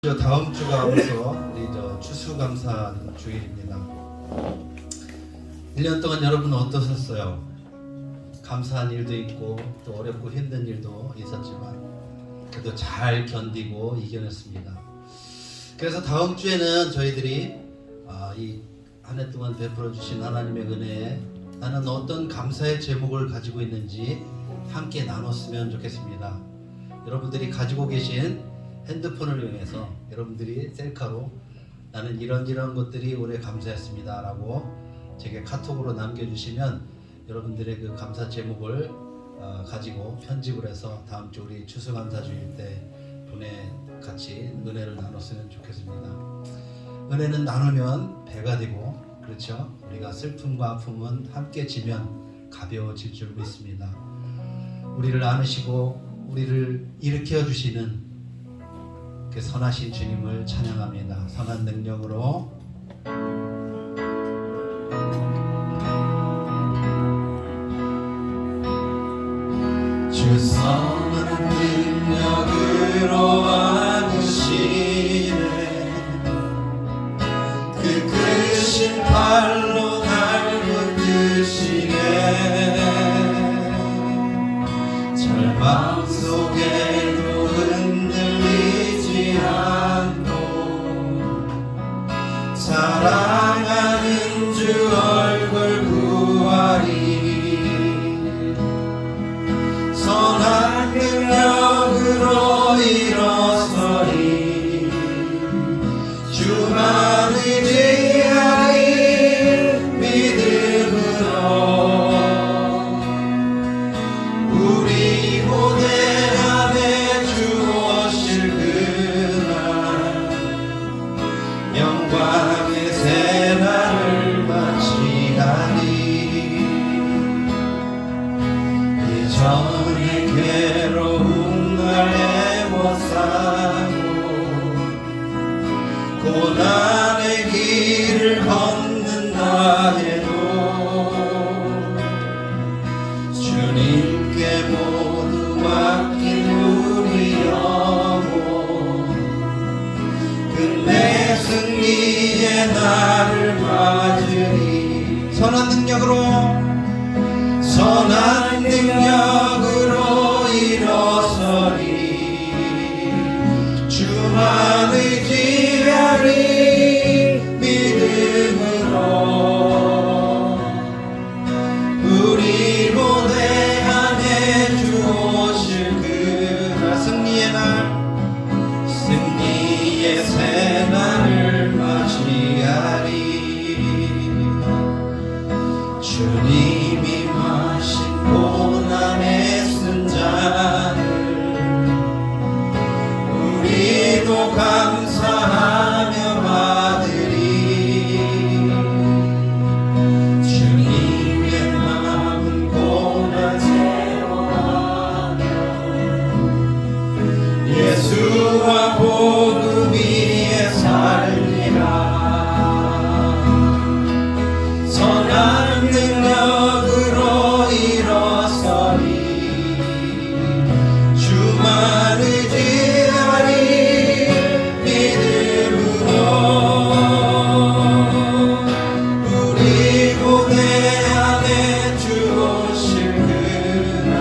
다음 주가 벌써 우리 추수감사 주일입니다. 1년 동안 여러분은 어떠셨어요? 감사한 일도 있고 또 어렵고 힘든 일도 있었지만 그래도 잘 견디고 이겨냈습니다. 그래서 다음 주에는 저희들이 이 한 해 동안 베풀어 주신 하나님의 은혜에 나는 어떤 감사의 제목을 가지고 있는지 함께 나눴으면 좋겠습니다. 여러분들이 가지고 계신 핸드폰을 이용해서 여러분들이 셀카로 나는 이런 것들이 올해 감사했습니다 라고 제게 카톡으로 남겨주시면 여러분들의 그 감사 제목을 가지고 편집을 해서 다음 주 우리 추수감사주일 때 같이 은혜를 나눴으면 좋겠습니다. 은혜는 나누면 배가 되고, 그렇죠? 우리가 슬픔과 아픔은 함께 지면 가벼워질 줄 믿습니다. 우리를 안으시고 우리를 일으켜 주시는 그 선하신 주님을 찬양합니다. 선한 능력으로 주 선한 능력으로 안으시네. 그 크신 팔로 날 붙드시네. 절망 속에도 흔들리지 않고 사랑하는 주 얼굴 구하리. 선한 능력으로 일어서리. 주만 의지하리. 믿음으로 우리 고대 안에 주 오실 그날 영광의 새날을 맞이하리. 이전의 괴로운 날 애워싸고 고난의 길을 걷는다 해도 주님께 모두 맡긴 우리 영혼 끝내 승리의 날을 맞으리. 선한 능력으로 일어서리. 주만 의지하리. 믿음으로 우리 고대 안에 주 오실 그날 승리의 새날을 맞이하리. 주님이 마신 고난의 쓴 잔을 우리도 감사하며 받으리. 주님의 남은 고난 채워가며 예수와 복음 위에 살리라. 선한 능력으로 일어서리. 주만 의지하리. 믿음으로 우리 고대 안에 주 오실 그날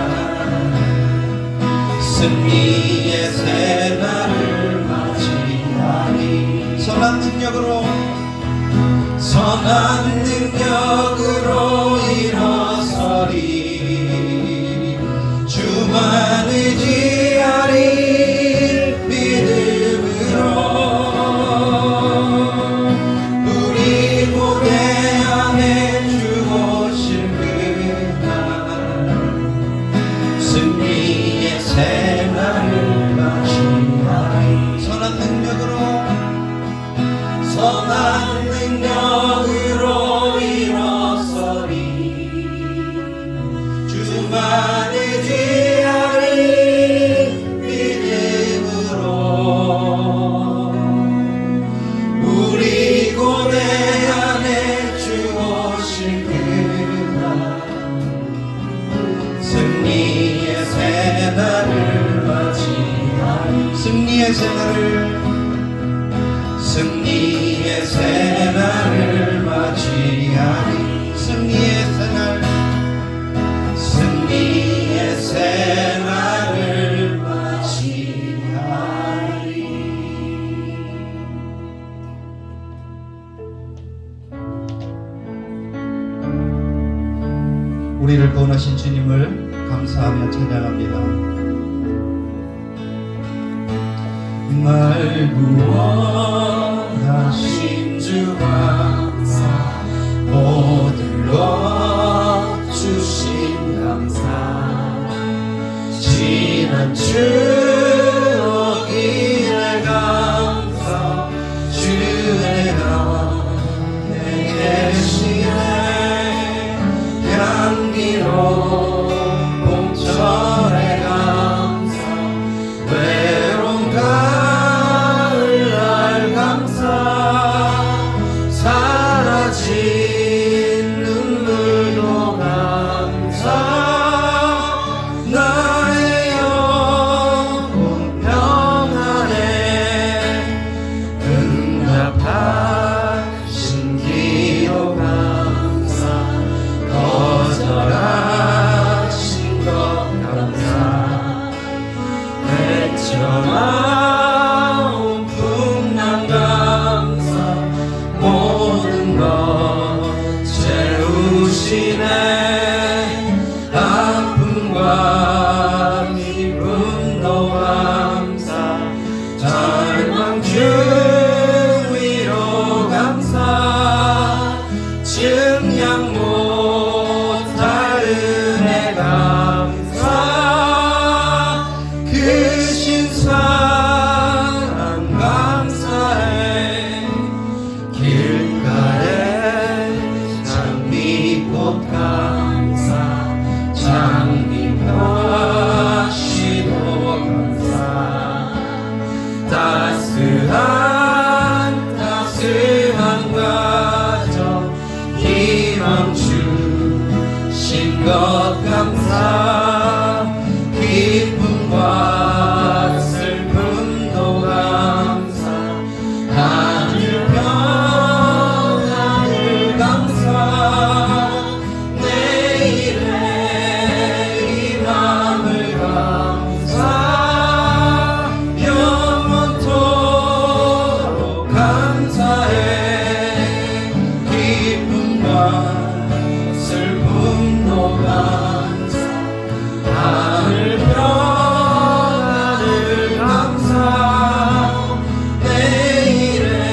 승리의 새날을 맞이하리. 선한 능력으로 일어서리. 주만 의지하리. 믿음으로 우리 고대 안에 주 오실 그날 승리의 새날을 맞이하리. 선한 능력으로 일어서리. 주만 의지하리. 믿음으로 우리 고대 안에 주 오실 그날 승리의 새날을 맞이하리. 승리의 새날을 우리를 구원하신 주님을 감사하며 찬양합니다. 날 구원하신 주 감사, 모든 것 주신 감사, 지난 추억이네 감사, 주의 가운데 계시네 향기로운 봄철의 감사, 외로운 가을날 감사, 사라진 눈물도 감사, 나의 영혼 평안에 응답하신 기도 감사, 거절하신 것 감사, 헤쳐나온 풍랑 감사, 모든 것 채우시네 아픔과 기쁨도 감사, 절망 주 위로 감사, 증량 못할 은혜 감사, 그 신사랑 감사해, 길가에 장미꽃 감사, 장미과 시도 감사, 따스한 가정 희망 주신 것 감사, 기쁨과 슬픔도 감사, 하늘 평안을 감사, 내일의 희망을 감사, 영원토록 감사해, 기쁨과 슬픔도 감사, 하늘 평안을 감사, 내일의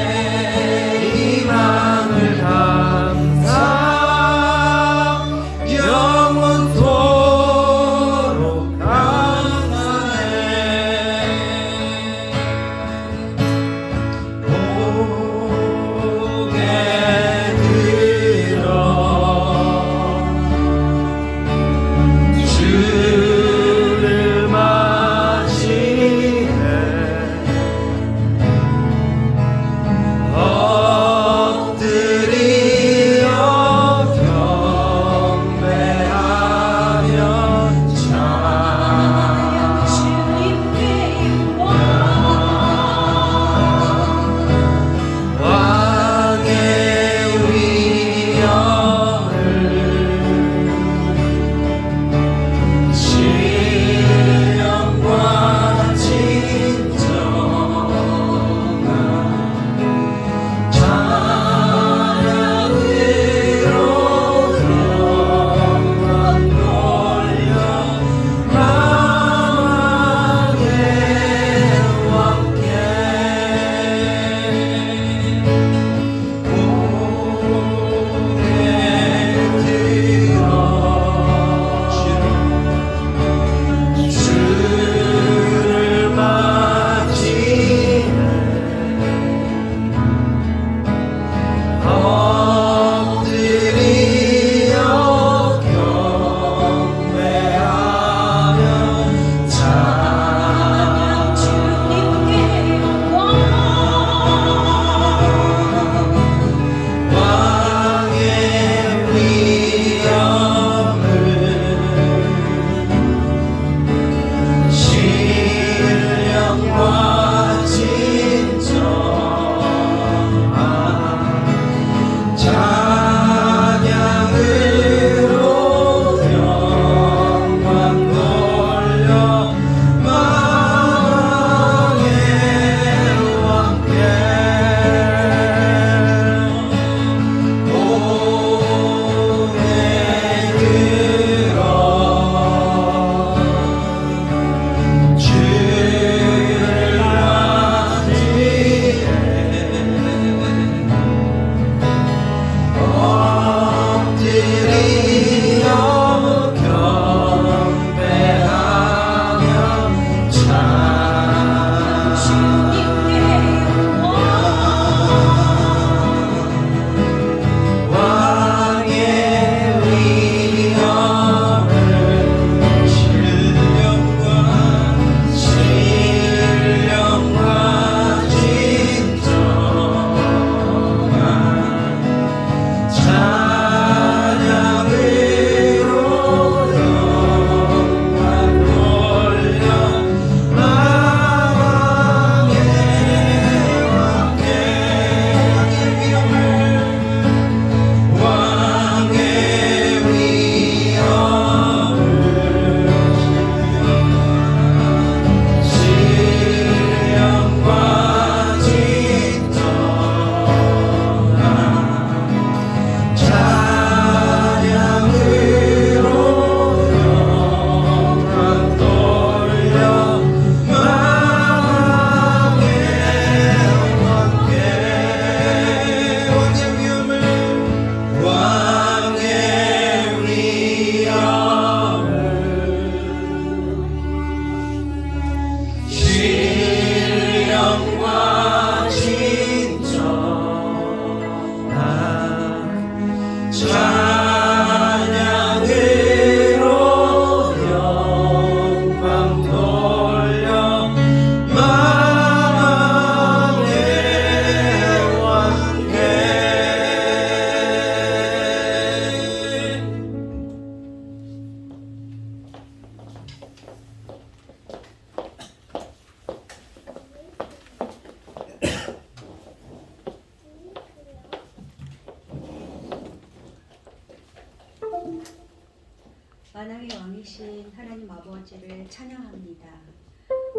만왕의 왕이신 하나님 아버지를 찬양합니다.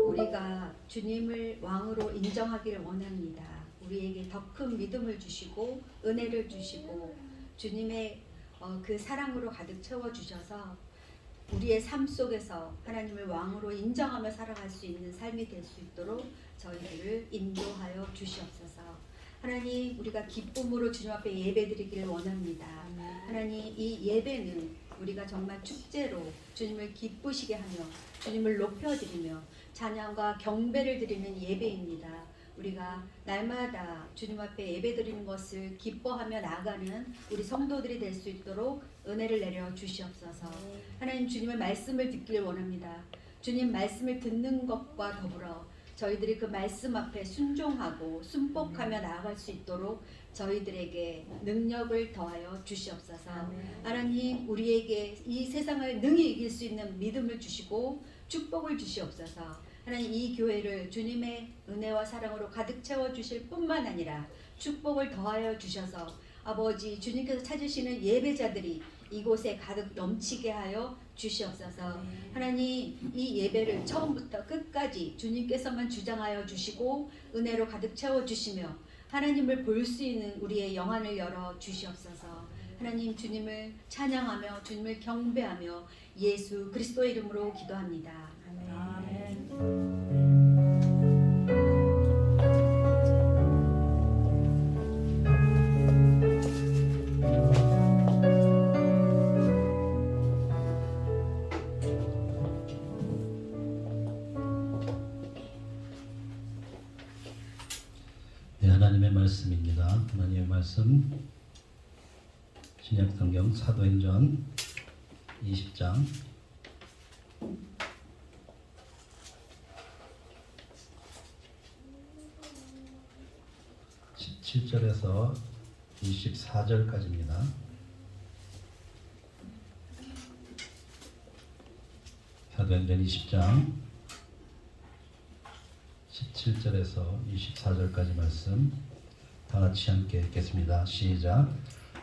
우리가 주님을 왕으로 인정하기를 원합니다. 우리에게 더 큰 믿음을 주시고 은혜를 주시고 주님의 그 사랑으로 가득 채워주셔서 우리의 삶 속에서 하나님을 왕으로 인정하며 살아갈 수 있는 삶이 될 수 있도록 저희들을 인도하여 주시옵소서. 하나님, 우리가 기쁨으로 주님 앞에 예배드리기를 원합니다. 하나님, 이 예배는 우리가 정말 축제로 주님을 기쁘시게 하며 주님을 높여드리며 찬양과 경배를 드리는 예배입니다. 우리가 날마다 주님 앞에 예배드리는 것을 기뻐하며 나아가는 우리 성도들이 될 수 있도록 은혜를 내려 주시옵소서. 하나님, 주님의 말씀을 듣기를 원합니다. 주님 말씀을 듣는 것과 더불어 저희들이 그 말씀 앞에 순종하고 순복하며 나아갈 수 있도록 저희들에게 능력을 더하여 주시옵소서. 하나님, 우리에게 이 세상을 능히 이길 수 있는 믿음을 주시고 축복을 주시옵소서. 하나님, 이 교회를 주님의 은혜와 사랑으로 가득 채워주실 뿐만 아니라 축복을 더하여 주셔서 아버지 주님께서 찾으시는 예배자들이 이곳에 가득 넘치게 하여 주시옵소서. 하나님, 이 예배를 처음부터 끝까지 주님께서만 주장하여 주시고 은혜로 가득 채워주시며 하나님을 볼 수 있는 우리의 영안을 열어 주시옵소서. 하나님, 주님을 찬양하며 주님을 경배하며 예수 그리스도의 이름으로 기도합니다. 아멘. 네, 하나님의 말씀입니다. 하나님의 말씀 신약성경 사도행전 20장 17절에서 24절까지입니다. 사도행전 20장 17절에서 24절까지 말씀 다 같이 함께 읽겠습니다. 시작.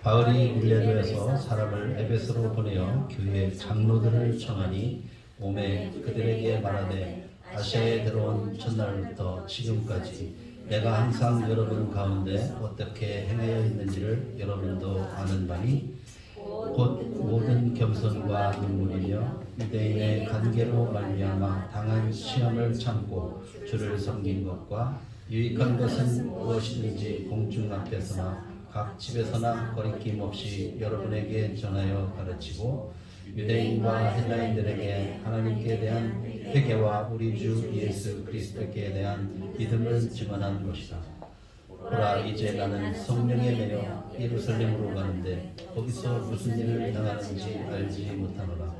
바울이 밀레도에서 사람을 에베소로 보내어 교회 장로들을 청하니 오매 그들에게 말하되 아시아에 들어온 첫날부터 지금까지 내가 항상 여러분 가운데 어떻게 행하여 있는지를 여러분도 아는 바니 곧 모든 겸손과 눈물이며 유대인의 관계로 말미암아 당한 시험을 참고 주를 섬긴 것과 유익한 것은 무엇이든지 공중 앞에서나 각 집에서나 거리낌 없이 여러분에게 전하여 가르치고 유대인과 헬라인들에게 하나님께 대한 회개와 우리 주 예수 그리스도께 대한 믿음을 증언한 것이다. 보라, 이제 나는 성령에 매여 예루살렘으로 가는데 거기서 무슨 일을 당하는지 알지 못하노라.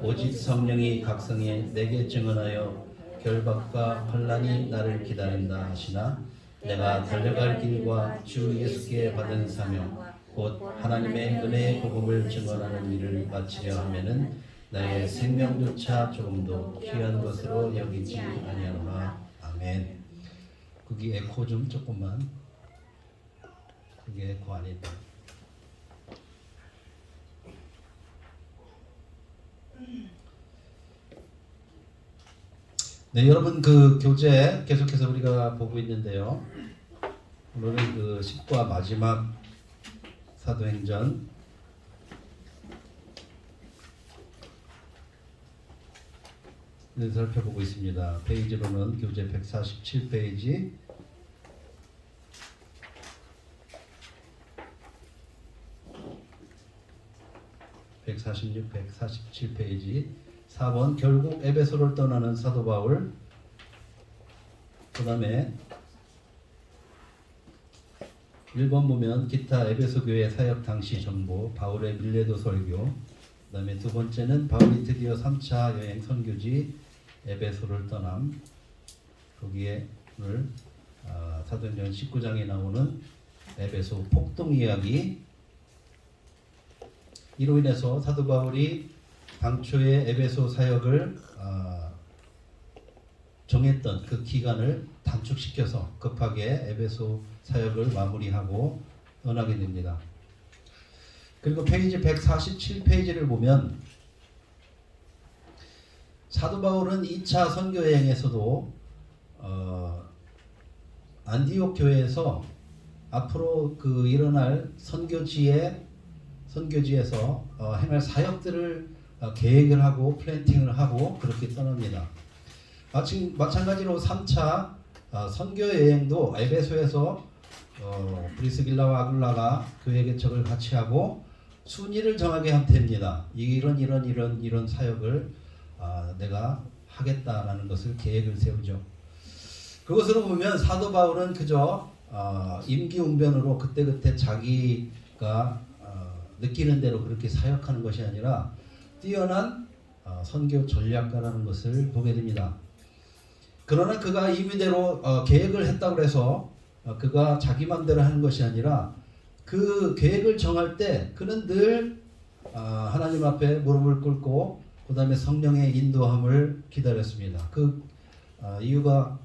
오직 성령이 각성에 내게 증언하여 결박과 환난이 나를 기다린다 하시나 내가 달려갈 길과 주 예수께 받은 사명 곧 하나님의 은혜의 복음을 증언하는 일을 마치려 하면은 나의 생명조차 조금도 귀한 것으로 여기지 아니하노라. 아멘. 거기 에코 좀 조금만. 그게 에코 아니다. 네, 여러분 그 교재 계속해서 우리가 보고 있는데요. 오늘은 그 10과 마지막 사도행전 살펴보고 있습니다. 페이지로는 교재 147페이지 146, 147페이지 4번 결국 에베소를 떠나는 사도 바울. 그 다음에 1번 보면 기타 에베소 교회 사역 당시 정보, 바울의 밀레도 설교. 그 다음에 두 번째는 바울이 드디어 3차 여행 선교지 에베소를 떠남. 거기에 오늘 사도행전 19장에 나오는 에베소 폭동 이야기. 이로 인해서 사도 바울이 당초에 에베소 사역을 정했던 그 기간을 단축시켜서 급하게 에베소 사역을 마무리하고 떠나게 됩니다. 그리고 페이지 147페이지를 보면 사도 바울은 2차 선교 여행에서도 안디옥 교회에서 앞으로 그 일어날 선교지에서 행할 사역들을 계획을 하고 플랜팅을 하고 그렇게 떠납니다. 마찬가지로 3차 선교 여행도 에베소에서 브리스길라와 아굴라가 교회 개척을 같이 하고 순위를 정하게 한 됩니다. 이런 사역을 내가 하겠다라는 것을 계획을 세우죠. 그것으로 보면 사도 바울은 그저 임기응변으로 그때그때 자기가 느끼는 대로 그렇게 사역하는 것이 아니라 뛰어난 선교 전략가라는 것을 보게 됩니다. 그러나 그가 임의대로 계획을 했다고 해서 그가 자기 맘대로 하는 것이 아니라 그 계획을 정할 때 그는 늘 하나님 앞에 무릎을 꿇고 그 다음에 성령의 인도함을 기다렸습니다. 그 이유가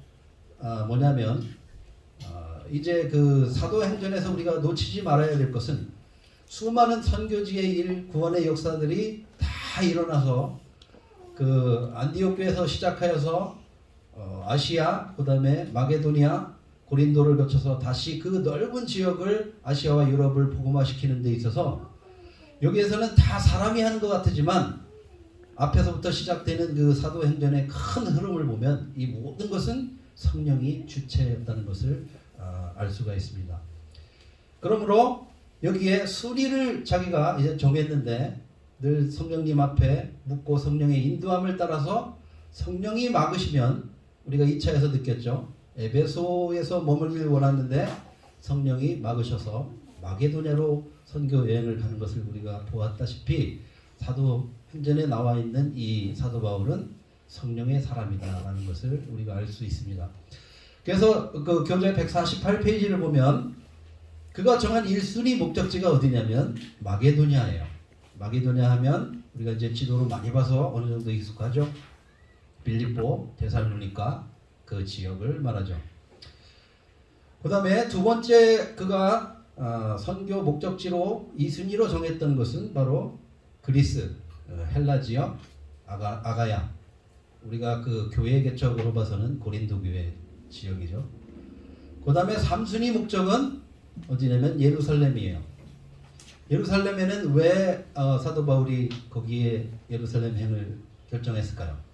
뭐냐면 이제 그 사도행전에서 우리가 놓치지 말아야 될 것은 수많은 선교지의 일, 구원의 역사들이 다 일어나서 그 안디옥 교회에서 시작하여서 아시아, 그 다음에 마게도니아, 고린도를 거쳐서 다시 그 넓은 지역을 아시아와 유럽을 복음화시키는 데 있어서 여기에서는 다 사람이 하는 것 같지만 앞에서부터 시작되는 그 사도행전의 큰 흐름을 보면 이 모든 것은 성령이 주체였다는 것을 알 수가 있습니다. 그러므로 여기에 순위를 자기가 이제 정했는데 늘 성령님 앞에 묻고 성령의 인도함을 따라서 성령이 막으시면 우리가 2차에서 느꼈죠. 에베소에서 머물길 원하는데 성령이 막으셔서 마게도냐로 선교 여행을 가는 것을 우리가 보았다시피 사도행전에 나와 있는 이 사도 바울은 성령의 사람이다라는 것을 우리가 알 수 있습니다. 그래서 그 교재 148페이지를 보면 그가 정한 1순위 목적지가 어디냐면 마게도냐예요. 마게도냐 하면 우리가 이제 지도로 많이 봐서 어느 정도 익숙하죠. 빌립보, 데살로니가 그 지역을 말하죠. 그 다음에 두 번째 그가 선교 목적지로 2순위로 정했던 것은 바로 그리스, 헬라 지역, 아가야. 우리가 그 교회 개척으로 봐서는 고린도 교회 지역이죠. 그 다음에 3순위 목적은 어디냐면 예루살렘이에요. 예루살렘에는 왜 사도 바울이 거기에 예루살렘 행을 결정했을까요?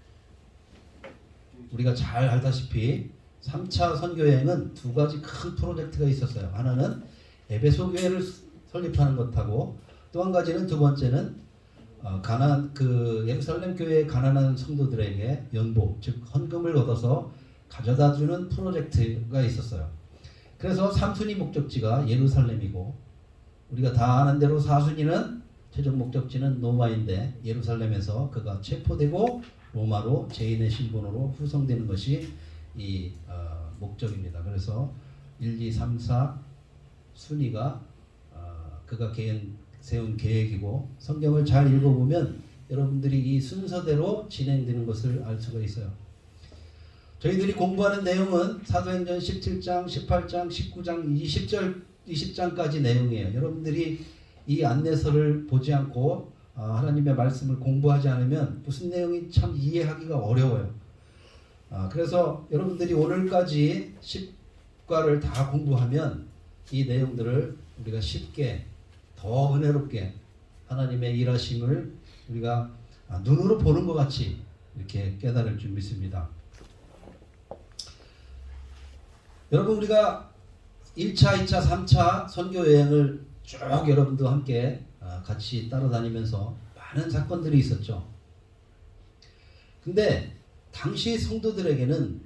우리가 잘 알다시피 3차 선교여행은 두 가지 큰 프로젝트가 있었어요. 하나는 에베소 교회를 설립하는 것하고 또 한 가지는 두 번째는 예루살렘 교회의 가난한 성도들에게 연보, 즉 헌금을 얻어서 가져다주는 프로젝트가 있었어요. 그래서 3순위 목적지가 예루살렘이고 우리가 다 아는 대로 4순위는 최종 목적지는 로마인데 예루살렘에서 그가 체포되고 로마로 죄인의 신분으로 후송되는 것이 이 목적입니다. 그래서 1, 2, 3, 4 순위가 그가 세운 계획이고 성경을 잘 읽어보면 여러분들이 이 순서대로 진행되는 것을 알 수가 있어요. 저희들이 공부하는 내용은 사도행전 17장, 18장, 19장, 20장까지 내용이에요. 여러분들이 이 안내서를 보지 않고 하나님의 말씀을 공부하지 않으면 무슨 내용이 참 이해하기가 어려워요. 그래서 여러분들이 오늘까지 10과를 다 공부하면 이 내용들을 우리가 쉽게 더 은혜롭게 하나님의 일하심을 우리가 눈으로 보는 것 같이 이렇게 깨달을 줄 믿습니다. 여러분 우리가 1차, 2차, 3차 선교 여행을 쭉 여러분도 함께 같이 따라다니면서 많은 사건들이 있었죠. 근데 당시 성도들에게는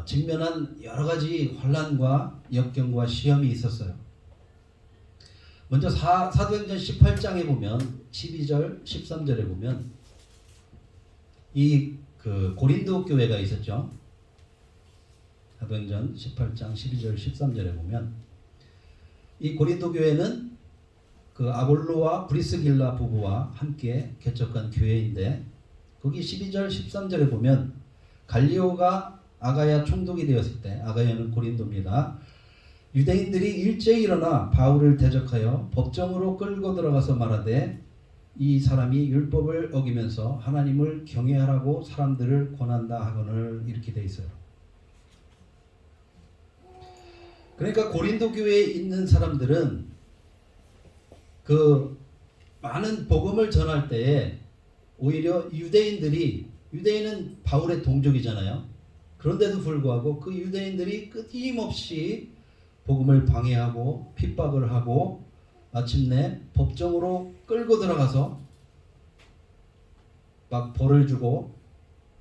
직면한 여러 가지 혼란과 역경과 시험이 있었어요. 먼저 사도행전 18장에 보면 12절, 13절에 보면 이 그 고린도 교회가 있었죠. 사도행전 18장 12절 13절에 보면 이 고린도 교회는 그 아볼로와 브리스길라 부부와 함께 개척한 교회인데 거기 12절 13절에 보면 갈리오가 아가야 총독이 되었을 때 아가야는 고린도입니다. 유대인들이 일제히 일어나 바울을 대적하여 법정으로 끌고 들어가서 말하되 이 사람이 율법을 어기면서 하나님을 경외하라고 사람들을 권한다 하거늘 이렇게 돼 있어요. 그러니까 고린도 교회에 있는 사람들은 그 많은 복음을 전할 때에 오히려 유대인은 바울의 동족이잖아요. 그런데도 불구하고 그 유대인들이 끊임없이 복음을 방해하고 핍박을 하고 마침내 법정으로 끌고 들어가서 막 벌을 주고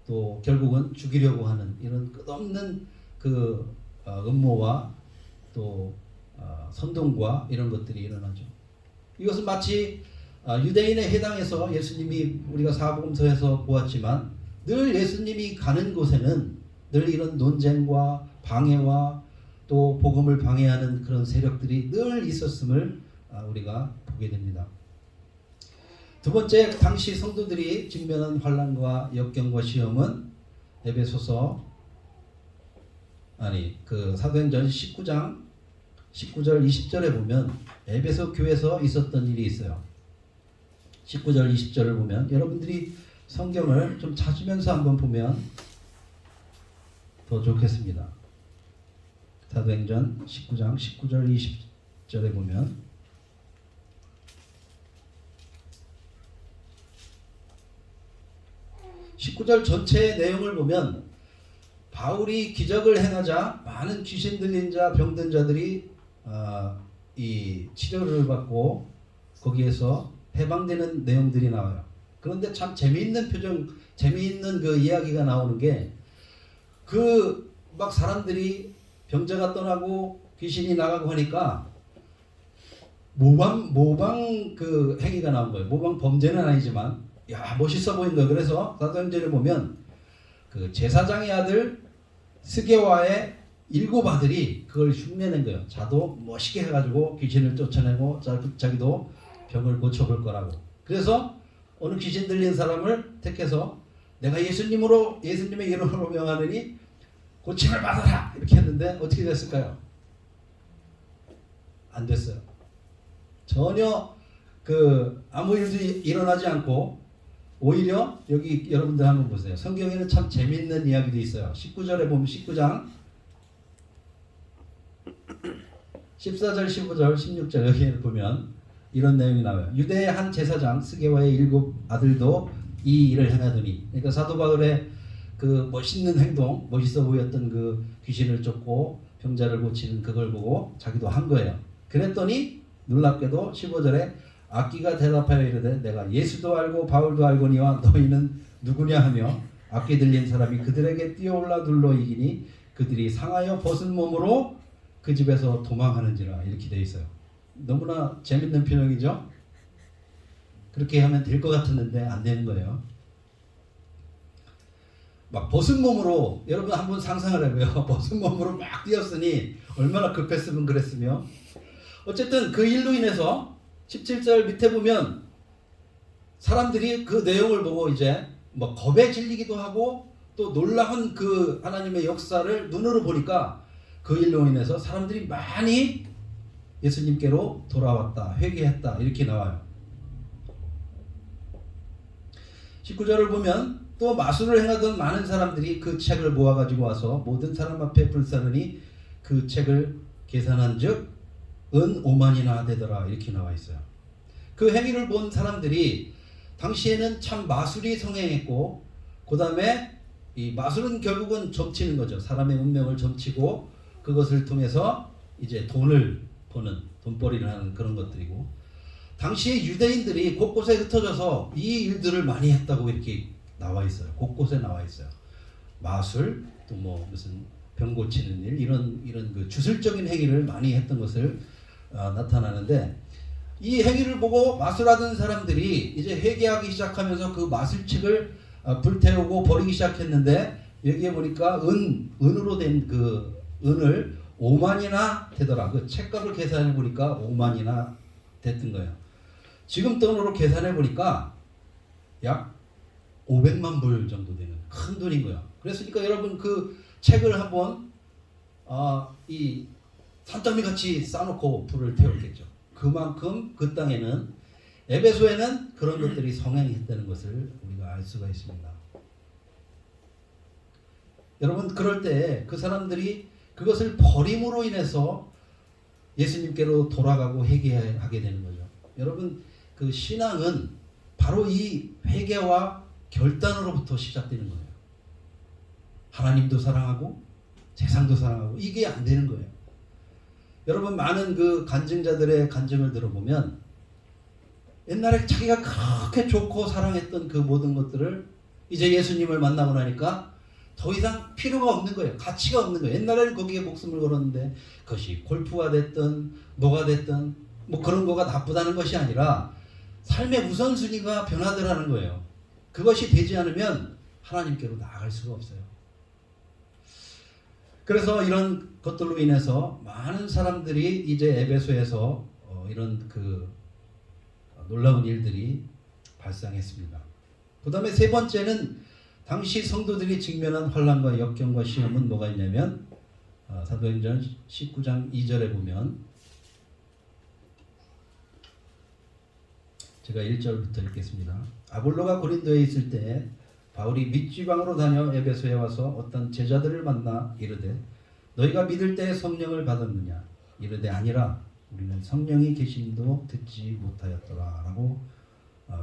또 결국은 죽이려고 하는 이런 끝없는 그 음모와 또 선동과 이런 것들이 일어나죠. 이것은 마치 유대인의 해당에서 예수님이 우리가 사복음서에서 보았지만 늘 예수님이 가는 곳에는 늘 이런 논쟁과 방해와 또 복음을 방해하는 그런 세력들이 늘 있었음을 우리가 보게 됩니다. 두 번째, 당시 성도들이 직면한 환난과 역경과 시험은 사도행전 19장 19절 20절에 보면 에베소 교회에서 있었던 일이 있어요. 19절 20절을 보면 여러분들이 성경을 좀 찾으면서 한번 보면 더 좋겠습니다. 사도행전 19장 19절 20절에 보면 (19절) 전체의 내용을 보면 바울이 기적을 행하자 많은 귀신 들린 자, 병든 자들이 이 치료를 받고 거기에서 해방되는 내용들이 나와요. 그런데 참 재미있는 그 이야기가 나오는 게 막 사람들이 병자가 떠나고 귀신이 나가고 하니까 모방 그 행위가 나온 거예요. 모방 범죄는 아니지만 야 멋있어 보인 거예요. 그래서 사도행전을 보면 그 제사장의 아들 스게와의 7 아들이 그걸 흉내낸 거예요. 자도 멋있게 해가지고 귀신을 쫓아내고 자기도 병을 고쳐볼 거라고. 그래서 어느 귀신 들린 사람을 택해서 내가 예수님의 이름으로 명하느니 고침을 받아라 이렇게 했는데 어떻게 됐을까요? 안 됐어요. 전혀 아무 일도 일어나지 않고 오히려 여기 여러분들 한번 보세요. 성경에는 참 재밌는 이야기도 있어요. 19절에 보면 19장 14절 15절 16절 여기에 보면 이런 내용이 나와요. 유대의 한 제사장 스게와의 7 아들도 이 일을 행하더니, 그러니까 사도 바울의 그 멋있는 행동, 멋있어 보였던 그 귀신을 쫓고 병자를 고치는 그걸 보고 자기도 한 거예요. 그랬더니 놀랍게도 15절에 악기가 대답하여 이르되 내가 예수도 알고 바울도 알거니와 너희는 누구냐 하며 악기 들린 사람이 그들에게 뛰어올라 눌러 이기니 그들이 상하여 벗은 몸으로 그 집에서 도망하는지라 이렇게 돼 있어요. 너무나 재밌는 표현이죠. 그렇게 하면 될 것 같았는데 안 되는 거예요. 막 벗은 몸으로, 여러분 한번 상상을 해봐요. 벗은 몸으로 막 뛰었으니 얼마나 급했으면 그랬으며. 어쨌든 그 일로 인해서 17절 밑에 보면 사람들이 그 내용을 보고 이제 뭐 겁에 질리기도 하고 또 놀라운 그 하나님의 역사를 눈으로 보니까 그 일로 인해서 사람들이 많이 예수님께로 돌아왔다, 회개했다 이렇게 나와요. 19절을 보면 또 마술을 행하던 많은 사람들이 그 책을 모아가지고 와서 모든 사람 앞에 불사르니 그 책을 계산한 즉 은 5만이나 되더라 이렇게 나와 있어요. 그 행위를 본 사람들이 당시에는 참 마술이 성행했고, 그 다음에 이 마술은 결국은 점치는 거죠. 사람의 운명을 점치고 그것을 통해서 이제 돈을 버는, 돈벌이를 하는 그런 것들이고, 당시에 유대인들이 곳곳에 흩어져서 이 일들을 많이 했다고 이렇게 나와 있어요. 곳곳에 나와 있어요. 마술, 또 뭐 무슨 병 고치는 일, 이런 그 주술적인 행위를 많이 했던 것을 나타나는데, 이 행위를 보고 마술하던 사람들이 이제 회개하기 시작하면서 그 마술책을 불태우고 버리기 시작했는데, 여기에 보니까 은으로 된 그 은을 5만이나 되더라. 그 책값을 계산해 보니까 5만이나 됐던 거예요. 지금 돈으로 계산해 보니까 약 500만 불 정도 되는 큰 돈인 거야. 그랬으니까 여러분 그 책을 한번 이 산더미 같이 쌓아놓고 불을 태웠겠죠. 그만큼 그 땅에는 에베소에는 그런 것들이 성행했다는 것을 우리가 알 수가 있습니다. 여러분, 그럴 때 그 사람들이 그것을 버림으로 인해서 예수님께로 돌아가고 회개하게 되는 거죠. 여러분, 그 신앙은 바로 이 회개와 결단으로부터 시작되는 거예요. 하나님도 사랑하고 세상도 사랑하고 이게 안 되는 거예요. 여러분, 많은 그 간증자들의 간증을 들어보면 옛날에 자기가 그렇게 좋고 사랑했던 그 모든 것들을 이제 예수님을 만나고 나니까 더 이상 필요가 없는 거예요. 가치가 없는 거예요. 옛날에는 거기에 목숨을 걸었는데 그것이 골프가 됐든 뭐가 됐든 뭐 그런 거가 나쁘다는 것이 아니라 삶의 우선순위가 변하더라는 거예요. 그것이 되지 않으면 하나님께로 나아갈 수가 없어요. 그래서 이런 것들로 인해서 많은 사람들이 이제 에베소에서 이런 그 놀라운 일들이 발생했습니다. 그 다음에 세 번째는 당시 성도들이 직면한 환난과 역경과 시험은 뭐가 있냐면 사도행전 19장 2절에 보면 제가 1절부터 읽겠습니다. 아볼로가 고린도에 있을 때 바울이 밑지방으로 다녀 에베소에 와서 어떤 제자들을 만나 이르되 너희가 믿을 때 성령을 받았느냐 이르되 아니라 우리는 성령이 계심도 듣지 못하였더라 라고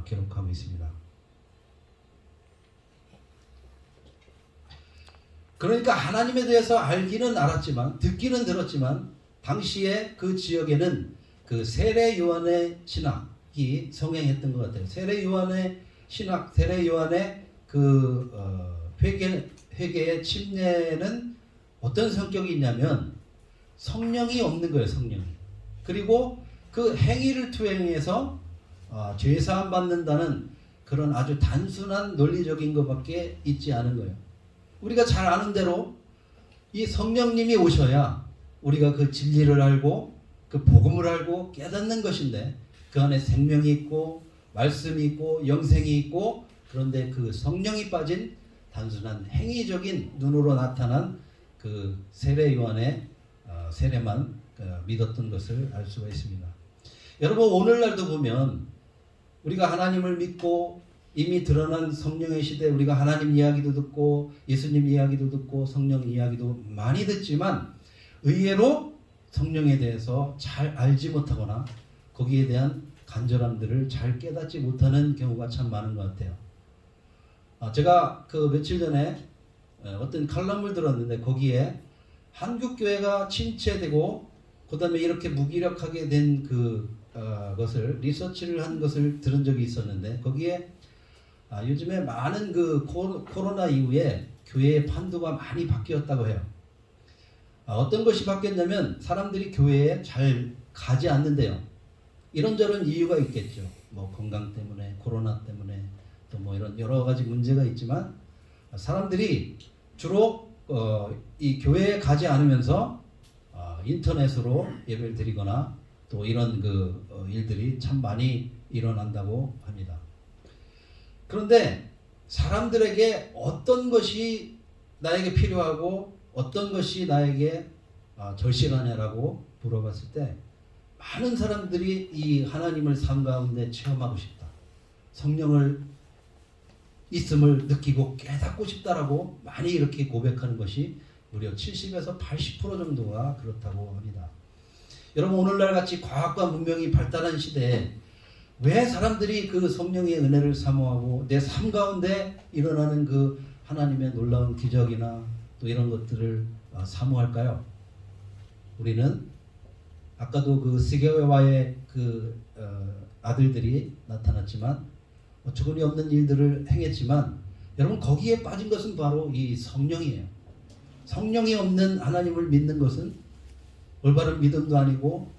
기록하고 있습니다. 그러니까 하나님에 대해서 알기는 알았지만 듣기는 들었지만 당시에 그 지역에는 그 세례 요한의 신학이 성행했던 것 같아요. 세례 요한의 신학, 세례 요한의 그 회개의 침례는 어떤 성격이 있냐면 성령이 없는 거예요. 성령이. 그리고 그 행위를 투행해서 죄사함 받는다는 그런 아주 단순한 논리적인 것밖에 있지 않은 거예요. 우리가 잘 아는 대로 이 성령님이 오셔야 우리가 그 진리를 알고 그 복음을 알고 깨닫는 것인데 그 안에 생명이 있고 말씀이 있고 영생이 있고 그런데 그 성령이 빠진 단순한 행위적인 눈으로 나타난 그 세례 요한의 세례만 믿었던 것을 알 수가 있습니다. 여러분, 오늘날도 보면 우리가 하나님을 믿고 이미 드러난 성령의 시대에 우리가 하나님 이야기도 듣고 예수님 이야기도 듣고 성령 이야기도 많이 듣지만 의외로 성령에 대해서 잘 알지 못하거나 거기에 대한 간절함들을 잘 깨닫지 못하는 경우가 참 많은 것 같아요. 제가 그 며칠 전에 어떤 칼럼을 들었는데 거기에 한국교회가 침체되고 그 다음에 이렇게 무기력하게 된 것을 리서치를 한 것을 들은 적이 있었는데 거기에 요즘에 많은 그 코로나 이후에 교회의 판도가 많이 바뀌었다고 해요. 어떤 것이 바뀌었냐면 사람들이 교회에 잘 가지 않는데요. 이런저런 이유가 있겠죠. 뭐 건강 때문에, 코로나 때문에 또 뭐 이런 여러 가지 문제가 있지만 사람들이 주로 이 교회에 가지 않으면서 인터넷으로 예배를 드리거나 또 이런 일들이 참 많이 일어난다고 합니다. 그런데 사람들에게 어떤 것이 나에게 필요하고 어떤 것이 나에게 절실하냐라고 물어봤을 때 많은 사람들이 이 하나님을 삶 가운데 체험하고 싶다. 성령을 있음을 느끼고 깨닫고 싶다라고 많이 이렇게 고백하는 것이 무려 70에서 80% 정도가 그렇다고 합니다. 여러분, 오늘날 같이 과학과 문명이 발달한 시대에 왜 사람들이 그 성령의 은혜를 사모하고 내 삶 가운데 일어나는 그 하나님의 놀라운 기적이나 또 이런 것들을 사모할까요? 우리는 아까도 그 스게와의 아들들이 나타났지만 어처구니 없는 일들을 행했지만 여러분, 거기에 빠진 것은 바로 이 성령이에요. 성령이 없는 하나님을 믿는 것은 올바른 믿음도 아니고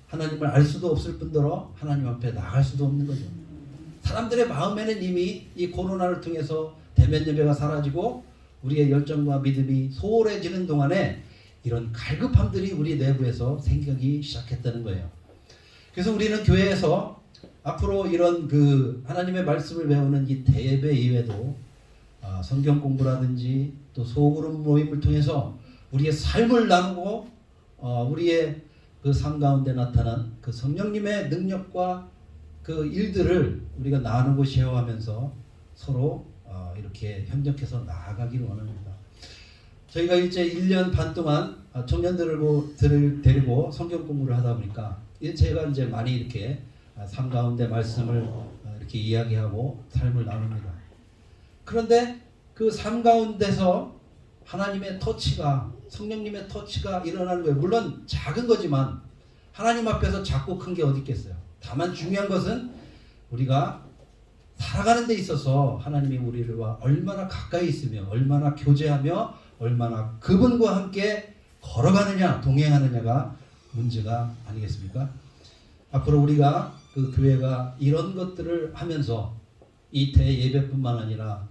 하나님을 알 수도 없을 뿐더러 하나님 앞에 나갈 수도 없는 거죠. 사람들의 마음에는 이미 이 코로나를 통해서 대면 예배가 사라지고 우리의 열정과 믿음이 소홀해지는 동안에 이런 갈급함들이 우리 내부에서 생기기 시작했다는 거예요. 그래서 우리는 교회에서 앞으로 이런 하나님의 말씀을 배우는 이 대예배 이외에도 성경 공부라든지 또 소그룹 모임을 통해서 우리의 삶을 나누고 우리의 그 삶 가운데 나타난 그 성령님의 능력과 그 일들을 우리가 나누고 쉐어하면서 서로 이렇게 협력해서 나아가기를 원합니다. 저희가 이제 1년 반 동안 청년들을 데리고 성경 공부를 하다 보니까 제가 이제 많이 이렇게 삶 가운데 말씀을 이렇게 이야기하고 삶을 나눕니다. 그런데 그 삶 가운데서 하나님의 터치가, 성령님의 터치가 일어나는 거예요. 물론 작은 거지만 하나님 앞에서 작고 큰 게 어디 있겠어요. 다만 중요한 것은 우리가 살아가는 데 있어서 하나님이 우리와 얼마나 가까이 있으며 얼마나 교제하며 얼마나 그분과 함께 걸어가느냐, 동행하느냐가 문제가 아니겠습니까? 앞으로 우리가 그 교회가 이런 것들을 하면서 이 대예배뿐만 아니라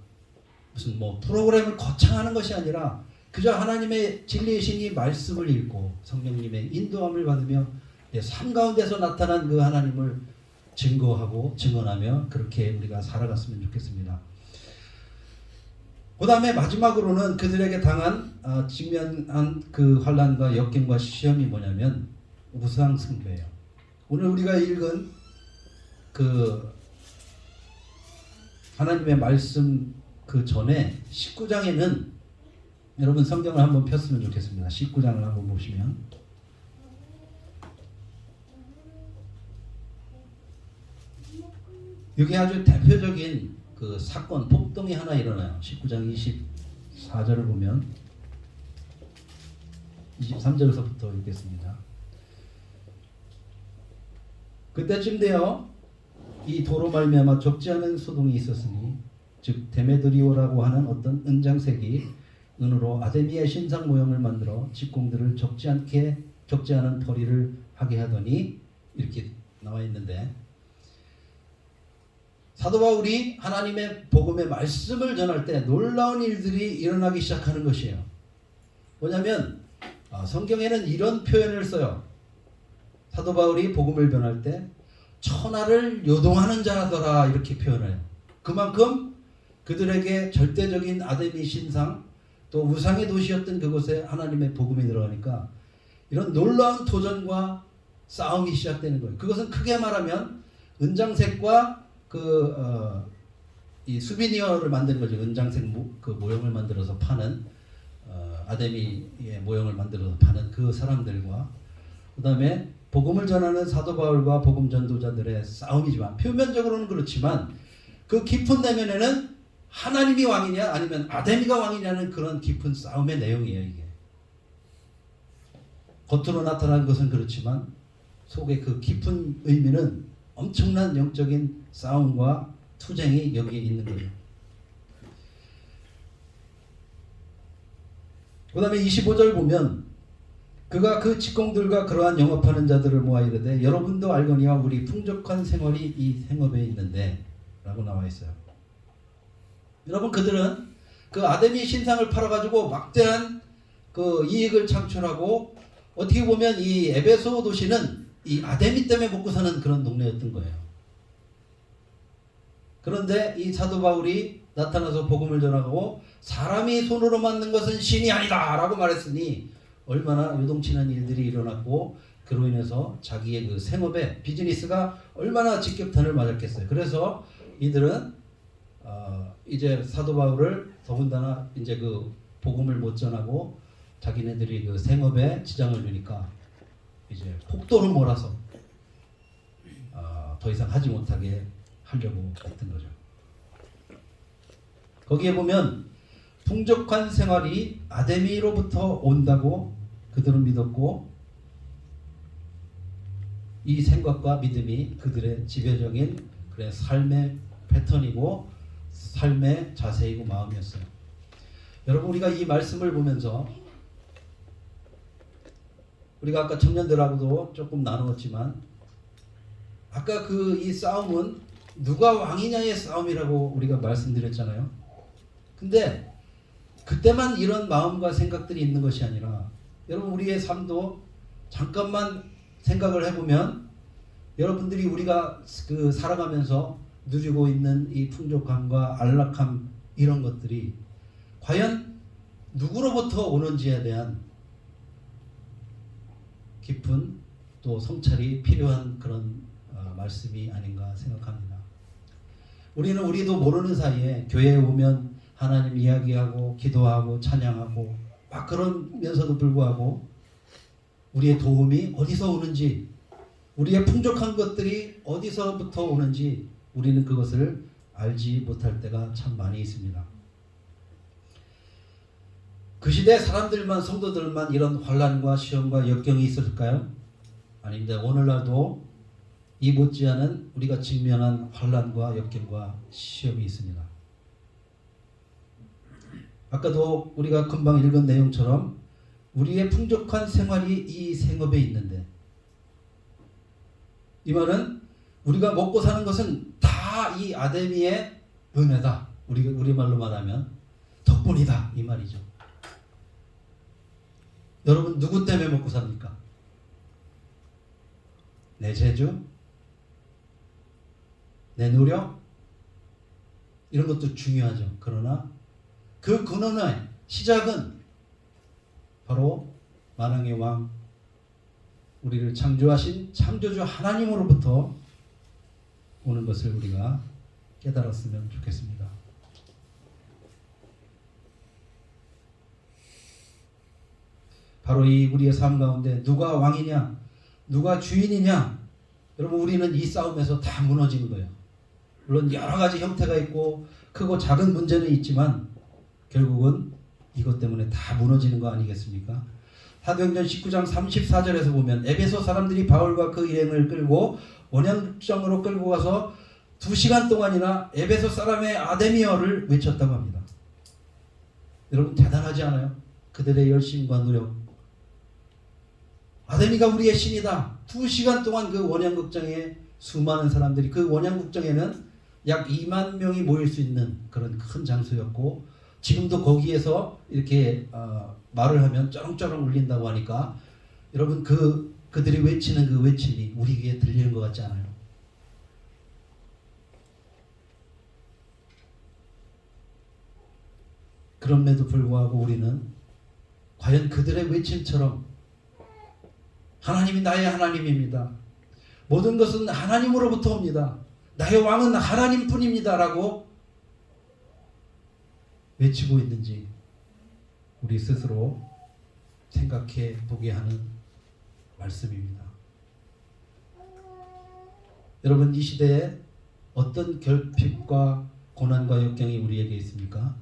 무슨 뭐 프로그램을 거창하는 것이 아니라 그저 하나님의 진리의 신이 말씀을 읽고 성령님의 인도함을 받으며 내 삶 가운데서 나타난 그 하나님을 증거하고 증언하며 그렇게 우리가 살아갔으면 좋겠습니다. 그 다음에 마지막으로는 그들에게 직면한 그 환난과 역경과 시험이 뭐냐면 우상 숭배예요. 오늘 우리가 읽은 그 하나님의 말씀 그 전에 19장에는 여러분 성경을 한번 폈으면 좋겠습니다. 19장을 한번 보시면 여기 아주 대표적인 그 사건, 폭동이 하나 일어나요. 19장 24절을 보면 23절에서부터 읽겠습니다. 그때쯤 되어 이 도로 말미암아 적지 않은 소동이 있었으니 즉 데메드리오라고 하는 어떤 은장색이 은으로 아데미의 신상 모형을 만들어 직공들을 적지 않은 벌이를 하게 하더니 이렇게 나와 있는데 사도 바울이 하나님의 복음의 말씀을 전할 때 놀라운 일들이 일어나기 시작하는 것이에요. 뭐냐면 성경에는 이런 표현을 써요. 사도 바울이 복음을 전할 때 천하를 요동하는 자라더라 이렇게 표현해요. 그만큼 그들에게 절대적인 아데미 신상 또 우상의 도시였던 그곳에 하나님의 복음이 들어가니까 이런 놀라운 도전과 싸움이 시작되는 거예요. 그것은 크게 말하면 은장색과 이 수비니어를 만드는 거죠. 은장색 그 모형을 만들어서 파는 아데미의 모형을 만들어서 파는 그 사람들과 그 다음에 복음을 전하는 사도 바울과 복음 전도자들의 싸움이지만 표면적으로는 그렇지만 그 깊은 내면에는 하나님이 왕이냐 아니면 아데미가 왕이냐는 그런 깊은 싸움의 내용이에요. 이게 겉으로 나타나는 것은 그렇지만 속에 그 깊은 의미는 엄청난 영적인 싸움과 투쟁이 여기에 있는 거예요. 그 다음에 25절 보면 그가 그 직공들과 그러한 영업하는 자들을 모아 이르되 여러분도 알거니와 우리 풍족한 생활이 이 생업에 있는데 라고 나와 있어요. 여러분 그들은 그 아데미 신상을 팔아가지고 막대한 그 이익을 창출하고 어떻게 보면 이 에베소 도시는 이 아데미 때문에 먹고 사는 그런 동네였던 거예요. 그런데 이 사도 바울이 나타나서 복음을 전하고 사람이 손으로 만든 것은 신이 아니다 라고 말했으니 얼마나 요동치는 일들이 일어났고 그로 인해서 자기의 그 생업에 비즈니스가 얼마나 직격탄을 맞았겠어요. 그래서 이들은 이제 사도 바울을 더군다나 이제 그 복음을 못 전하고 자기네들이 그 생업에 지장을 주니까 이제 폭도를 몰아서 더 이상 하지 못하게 하려고 했던 거죠. 거기에 보면 풍족한 생활이 아데미로부터 온다고 그들은 믿었고 이 생각과 믿음이 그들의 지배적인 그의 삶의 패턴이고 삶의 자세이고 마음이었어요. 여러분 우리가 이 말씀을 보면서 우리가 아까 청년들하고도 조금 나누었지만 아까 그 이 싸움은 누가 왕이냐의 싸움이라고 우리가 말씀드렸잖아요. 근데 그때만 이런 마음과 생각들이 있는 것이 아니라 여러분 우리의 삶도 잠깐만 생각을 해보면 여러분들이 우리가 그 살아가면서 누리고 있는 이 풍족함과 안락함 이런 것들이 과연 누구로부터 오는지에 대한 깊은 또 성찰이 필요한 그런 말씀이 아닌가 생각합니다. 우리도 모르는 사이에 교회에 오면 하나님 이야기하고 기도하고 찬양하고 막 그러면서도 불구하고 우리의 도움이 어디서 오는지, 우리의 풍족한 것들이 어디서부터 오는지 우리는 그것을 알지 못할 때가 참 많이 있습니다. 그 시대 사람들만, 성도들만 이런 환난과 시험과 역경이 있을까요? 아닙니다. 오늘날도 이 못지않은 우리가 직면한 환난과 역경과 시험이 있습니다. 아까도 우리가 금방 읽은 내용처럼 우리의 풍족한 생활이 이 생업에 있는데, 이 말은 우리가 먹고 사는 것은 다 이 아데미의 은혜다. 우리말로 말하면 덕분이다 이 말이죠. 여러분 누구 때문에 먹고 삽니까? 내 재주? 내 노력? 이런 것도 중요하죠. 그러나 그 근원의 시작은 바로 만왕의 왕, 우리를 창조하신 창조주 하나님으로부터 오는 것을 우리가 깨달았으면 좋겠습니다. 바로 이 우리의 삶 가운데 누가 왕이냐, 누가 주인이냐, 여러분 우리는 이 싸움에서 다 무너지는 거예요. 물론 여러 가지 형태가 있고 크고 작은 문제는 있지만 결국은 이것 때문에 다 무너지는 거 아니겠습니까? 사도행전 19장 34절에서 보면 에베소 사람들이 바울과 그 일행을 끌고 원형장으로 끌고 가서 2시간 동안이나 에베소 사람의 아데미어를 외쳤다고 합니다. 여러분 대단하지 않아요? 그들의 열심과 노력. 아데미가 우리의 신이다. 2시간 동안 그 원형극장에 수많은 사람들이, 그 원형극장에는 약 2만 명이 모일 수 있는 그런 큰 장소였고, 지금도 거기에서 이렇게 말을 하면 쩌렁쩌렁 울린다고 하니까 여러분 그들이 외치는 그 외침이 우리 귀에 들리는 것 같지 않아요? 그럼에도 불구하고 우리는 과연 그들의 외침처럼 하나님이 나의 하나님입니다. 모든 것은 하나님으로부터 옵니다. 나의 왕은 하나님뿐입니다. 라고 외치고 있는지 우리 스스로 생각해 보게 하는 말씀입니다. 여러분 이 시대에 어떤 결핍과 고난과 역경이 우리에게 있습니까?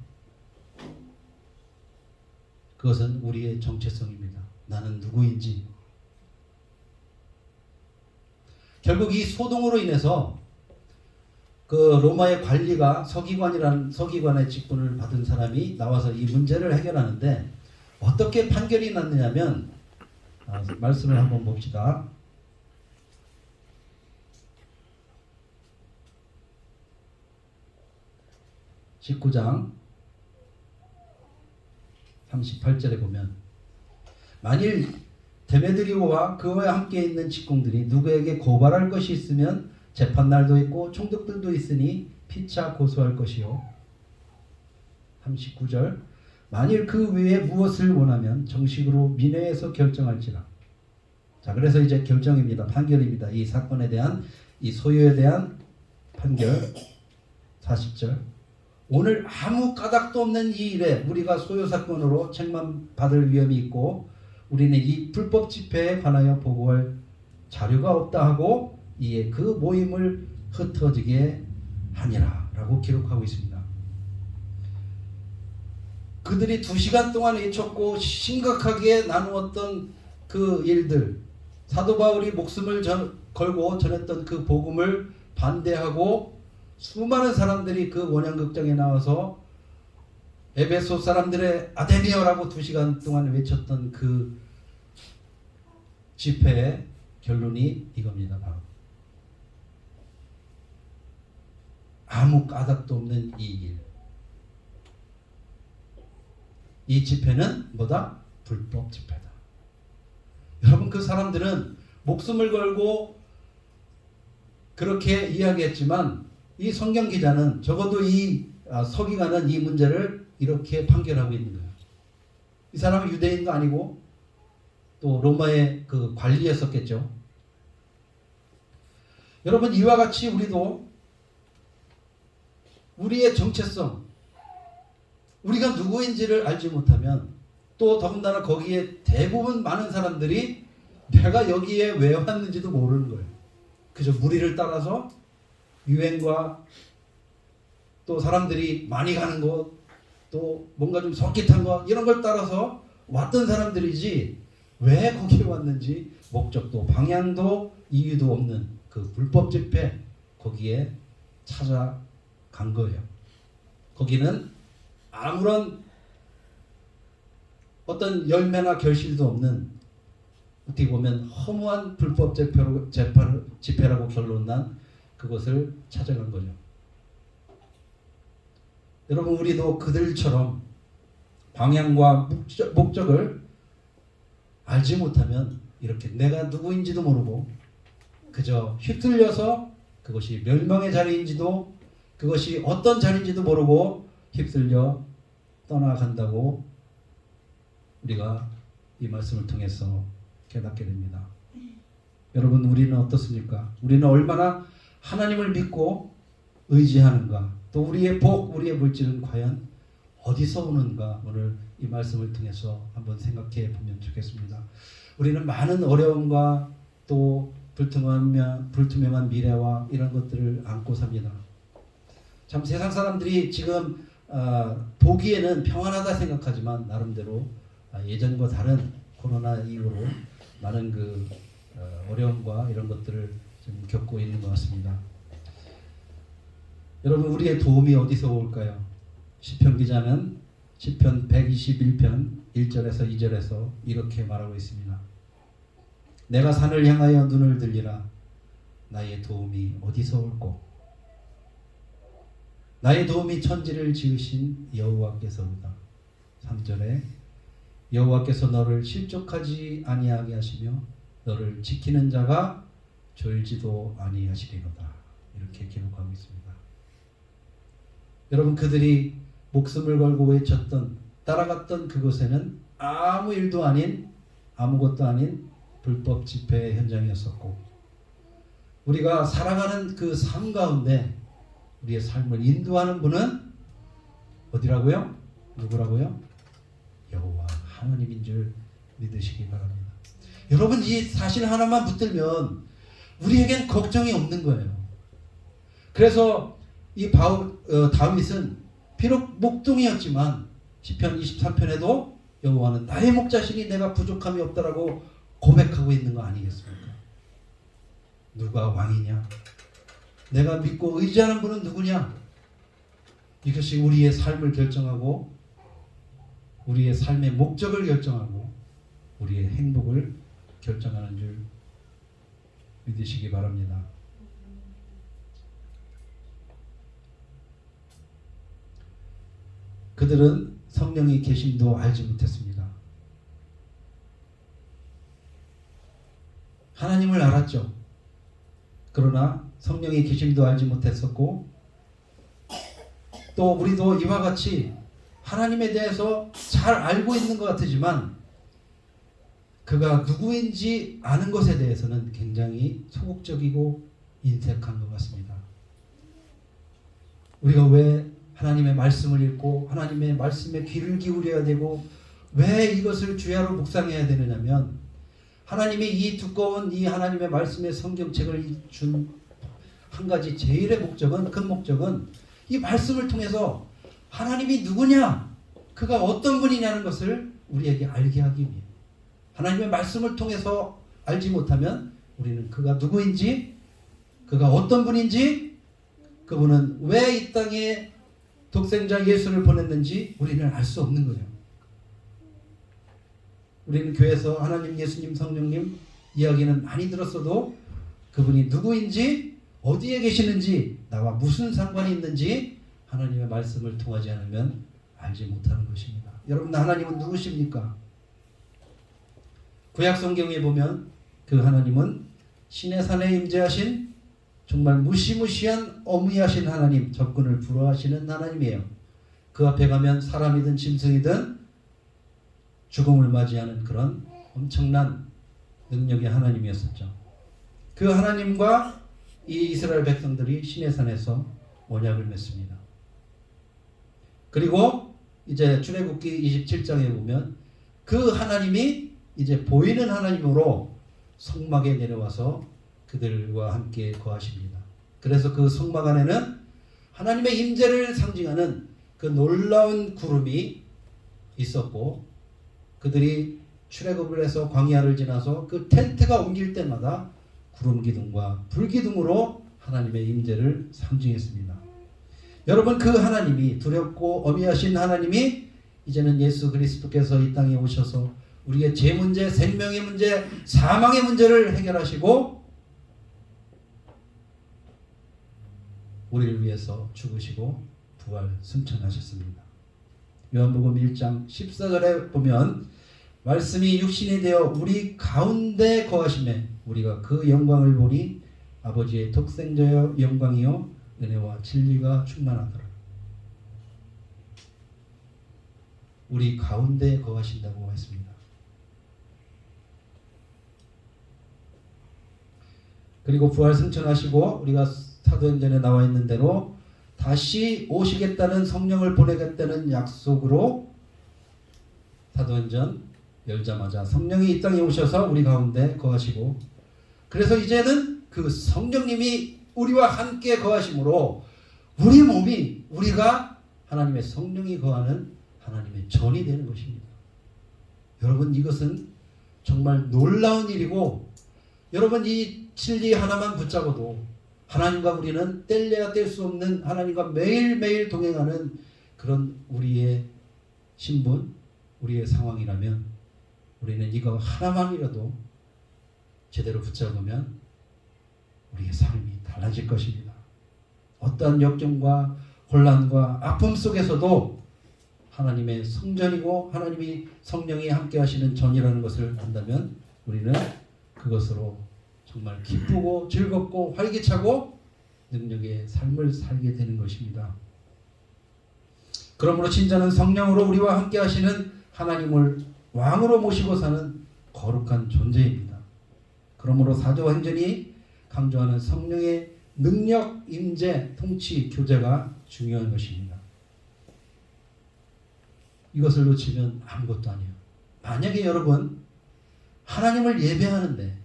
그것은 우리의 정체성입니다. 나는 누구인지. 결국 이 소동으로 인해서 그 로마의 관리가 서기관의 직분을 받은 사람이 나와서 이 문제를 해결하는데 어떻게 판결이 났느냐면 말씀을 한번 봅시다. 19장 38절에 보면 만일 데메드리오와 그와 함께 있는 직공들이 누구에게 고발할 것이 있으면 재판날도 있고 총독들도 있으니 피차 고소할 것이요. 39절 만일 그 외에 무엇을 원하면 정식으로 민회에서 결정할지라. 자, 그래서 이제 결정입니다. 판결입니다. 이 사건에 대한, 이 소유에 대한 판결. 40절 오늘 아무 까닭도 없는 이 일에 우리가 소유 사건으로 책만 받을 위험이 있고 우리는 이 불법 집회에 관하여 보고할 자료가 없다 하고 이에 그 모임을 흩어지게 하니라 라고 기록하고 있습니다. 그들이 2시간 동안 외쳤고 심각하게 나누었던 그 일들, 사도 바울이 목숨을 걸고 전했던 그 복음을 반대하고 수많은 사람들이 그 원형극장에 나와서 에베소 사람들의 아데미어라고 2시간 동안 외쳤던 그 집회의 결론이 이겁니다. 바로 아무 까닭도 없는 이 일. 이 집회는 뭐다? 불법 집회다. 여러분 그 사람들은 목숨을 걸고 그렇게 이야기했지만 이 성경 기자는 적어도 이 서기관은 이 문제를 이렇게 판결하고 있는 거예요. 이 사람은 유대인도 아니고 또 로마의 그 관리였었겠죠. 여러분, 이와 같이 우리도 우리의 정체성, 우리가 누구인지를 알지 못하면, 또 더군다나 거기에 대부분 많은 사람들이 내가 여기에 왜 왔는지도 모르는 거예요. 그저 무리를 따라서 유행과 또 사람들이 많이 가는 곳, 또 뭔가 좀 솔깃한 거, 이런 걸 따라서 왔던 사람들이지 왜 거기에 왔는지 목적도 방향도 이유도 없는 그 불법 집회, 거기에 찾아간 거예요. 거기는 아무런 어떤 열매나 결실도 없는, 어떻게 보면 허무한 불법 집회라고 결론 난 그것을 찾아간 거죠. 여러분, 우리도 그들처럼 방향과 목적을 알지 못하면 이렇게 내가 누구인지도 모르고 그저 휩쓸려서, 그것이 멸망의 자리인지도, 그것이 어떤 자리인지도 모르고 휩쓸려 떠나간다고 우리가 이 말씀을 통해서 깨닫게 됩니다. 여러분, 우리는 어떻습니까? 우리는 얼마나 하나님을 믿고 의지하는가, 또 우리의 복, 우리의 물질은 과연 어디서 오는가, 오늘 이 말씀을 통해서 한번 생각해 보면 좋겠습니다. 우리는 많은 어려움과 또 불투명한 미래와 이런 것들을 안고 삽니다. 참 세상 사람들이 지금 보기에는 평안하다 생각하지만 나름대로 예전과 다른 코로나 이후로 많은 그 어려움과 이런 것들을 좀 겪고 있는 것 같습니다. 여러분, 우리의 도움이 어디서 올까요? 시편 기자는 시편 121편 1절에서 2절에서 이렇게 말하고 있습니다. 내가 산을 향하여 눈을 들리라. 나의 도움이 어디서 올꼬? 나의 도움이 천지를 지으신 여호와께서 오다. 3절에 여호와께서 너를 실족하지 아니하게 하시며 너를 지키는 자가 졸지도 아니하시리로다. 이렇게 기록하고 있습니다. 여러분, 그들이 목숨을 걸고 외쳤던, 따라갔던 그곳에는 아무 일도 아닌, 아무것도 아닌 불법 집회 현장이었었고, 우리가 살아가는 그 삶 가운데 우리의 삶을 인도하는 분은 어디라고요? 누구라고요? 여호와 하나님인 줄 믿으시기 바랍니다. 여러분, 이 사실 하나만 붙들면 우리에겐 걱정이 없는 거예요. 그래서 이 다윗은 비록 목동이었지만 시편 23편에도 여호와는 나의 목자시니 내가 부족함이 없다라고 고백하고 있는 거 아니겠습니까? 누가 왕이냐? 내가 믿고 의지하는 분은 누구냐? 이것이 우리의 삶을 결정하고 우리의 삶의 목적을 결정하고 우리의 행복을 결정하는 줄 믿으시기 바랍니다. 그들은 성령의 계심도 알지 못했습니다. 하나님을 알았죠. 그러나 성령의 계심도 알지 못했었고, 또 우리도 이와 같이 하나님에 대해서 잘 알고 있는 것 같지만 그가 누구인지 아는 것에 대해서는 굉장히 소극적이고 인색한 것 같습니다. 우리가 왜 하나님의 말씀을 읽고 하나님의 말씀에 귀를 기울여야 되고 왜 이것을 주야로 묵상해야 되느냐면, 하나님이 이 두꺼운 이 하나님의 말씀의 성경책을 준 한 가지 제일의 목적은, 큰 목적은 이 말씀을 통해서 하나님이 누구냐, 그가 어떤 분이냐는 것을 우리에게 알게 하기 위해, 하나님의 말씀을 통해서 알지 못하면 우리는 그가 누구인지, 그가 어떤 분인지, 그분은 왜 이 땅에 독생자 예수를 보냈는지 우리는 알 수 없는 거예요. 우리는 교회에서 하나님, 예수님, 성령님 이야기는 많이 들었어도 그분이 누구인지, 어디에 계시는지, 나와 무슨 상관이 있는지 하나님의 말씀을 통하지 않으면 알지 못하는 것입니다. 여러분, 하나님은 누구십니까? 구약 성경에 보면 그 하나님은 신의 산에 임재하신 정말 무시무시한 어미하신 하나님, 적군을 불허하시는 하나님이에요. 그 앞에 가면 사람이든 짐승이든 죽음을 맞이하는 그런 엄청난 능력의 하나님이었었죠. 그 하나님과 이 이스라엘 백성들이 시내산에서 언약을 맺습니다. 그리고 이제 출애굽기 27장에 보면 그 하나님이 이제 보이는 하나님으로 성막에 내려와서 그들과 함께 거하십니다. 그래서 그 성막 안에는 하나님의 임재를 상징하는 그 놀라운 구름이 있었고, 그들이 출애굽을 해서 광야를 지나서 그 텐트가 옮길 때마다 구름 기둥과 불 기둥으로 하나님의 임재를 상징했습니다. 여러분, 그 하나님이, 두렵고 어미하신 하나님이 이제는 예수 그리스도께서 이 땅에 오셔서 우리의 죄 문제, 생명의 문제, 사망의 문제를 해결하시고 우리를 위해서 죽으시고 부활 승천하셨습니다. 요한복음 1장 14절에 보면 말씀이 육신이 되어 우리 가운데 거하심에 우리가 그 영광을 보니 아버지의 독생자의 영광이요 은혜와 진리가 충만하더라. 우리 가운데 거하신다고 했습니다. 그리고 부활 승천하시고 우리가 사도행전에 나와 있는 대로 다시 오시겠다는, 성령을 보내겠다는 약속으로 사도행전 열자마자 성령이 이 땅에 오셔서 우리 가운데 거하시고, 그래서 이제는 그 성령님이 우리와 함께 거하심으로 우리 몸이, 우리가 하나님의 성령이 거하는 하나님의 전이 되는 것입니다. 여러분, 이것은 정말 놀라운 일이고, 여러분, 이 진리 하나만 붙잡아도 하나님과 우리는 뗄래야 뗄 수 없는, 하나님과 매일매일 동행하는 그런 우리의 신분, 우리의 상황이라면 우리는 이거 하나만이라도 제대로 붙잡으면 우리의 삶이 달라질 것입니다. 어떠한 역경과 혼란과 아픔 속에서도 하나님의 성전이고 하나님이 성령이 함께 하시는 전이라는 것을 안다면 우리는 그것으로 정말 기쁘고 즐겁고 활기차고 능력의 삶을 살게 되는 것입니다. 그러므로 신자는 성령으로 우리와 함께 하시는 하나님을 왕으로 모시고 사는 거룩한 존재입니다. 그러므로 사도행전이 강조하는 성령의 능력, 임재, 통치, 교제가 중요한 것입니다. 이것을 놓치면 아무것도 아니에요. 만약에 여러분 하나님을 예배하는데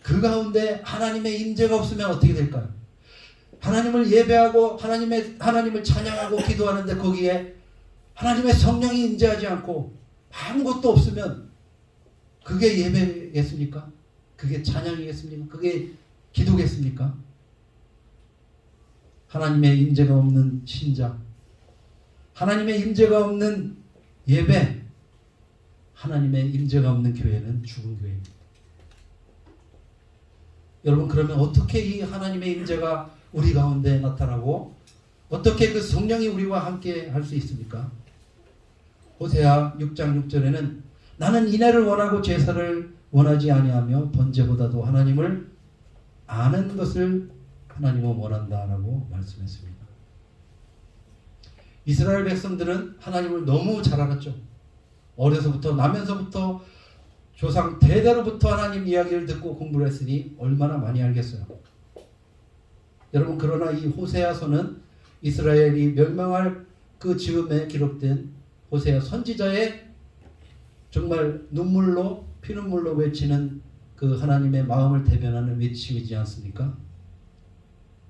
그 가운데 하나님의 임재가 없으면 어떻게 될까요? 하나님을 예배하고 하나님을 찬양하고 기도하는데 거기에 하나님의 성령이 임재하지 않고 아무것도 없으면 그게 예배겠습니까? 그게 찬양이겠습니까? 그게 기도겠습니까? 하나님의 임재가 없는 신자, 하나님의 임재가 없는 예배, 하나님의 임재가 없는 교회는 죽은 교회입니다. 여러분, 그러면 어떻게 이 하나님의 임재가 우리 가운데 나타나고 어떻게 그 성령이 우리와 함께 할 수 있습니까? 호세아 6장 6절에는 나는 인애를 원하고 제사를 원하지 아니하며 번제보다도 하나님을 아는 것을 하나님은 원한다라고 말씀했습니다. 이스라엘 백성들은 하나님을 너무 잘 알았죠. 어려서부터 나면서부터 조상 대대로부터 하나님 이야기를 듣고 공부를 했으니 얼마나 많이 알겠어요. 여러분, 그러나 이 호세아서는 이스라엘이 멸망할 그 즈음에 기록된 호세아 선지자의 정말 눈물로 피눈물로 외치는 그 하나님의 마음을 대변하는 외침이지 않습니까?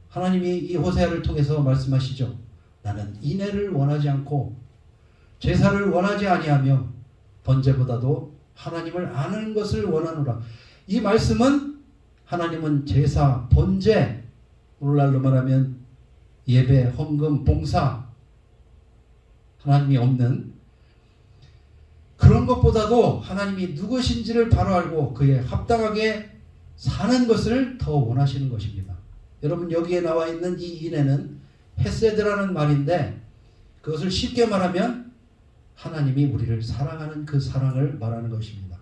하나님이 이 호세아를 통해서 말씀하시죠. 나는 인애를 원하지 않고 제사를 원하지 아니하며 번제보다도 하나님을 아는 것을 원하노라. 이 말씀은 하나님은 제사, 번제, 오늘날로 말하면 예배, 헌금, 봉사, 하나님이 없는 그런 것보다도 하나님이 누구신지를 바로 알고 그에 합당하게 사는 것을 더 원하시는 것입니다. 여러분, 여기에 나와 있는 이 인애는 헤세드라는 말인데 그것을 쉽게 말하면 하나님이 우리를 사랑하는 그 사랑을 말하는 것입니다.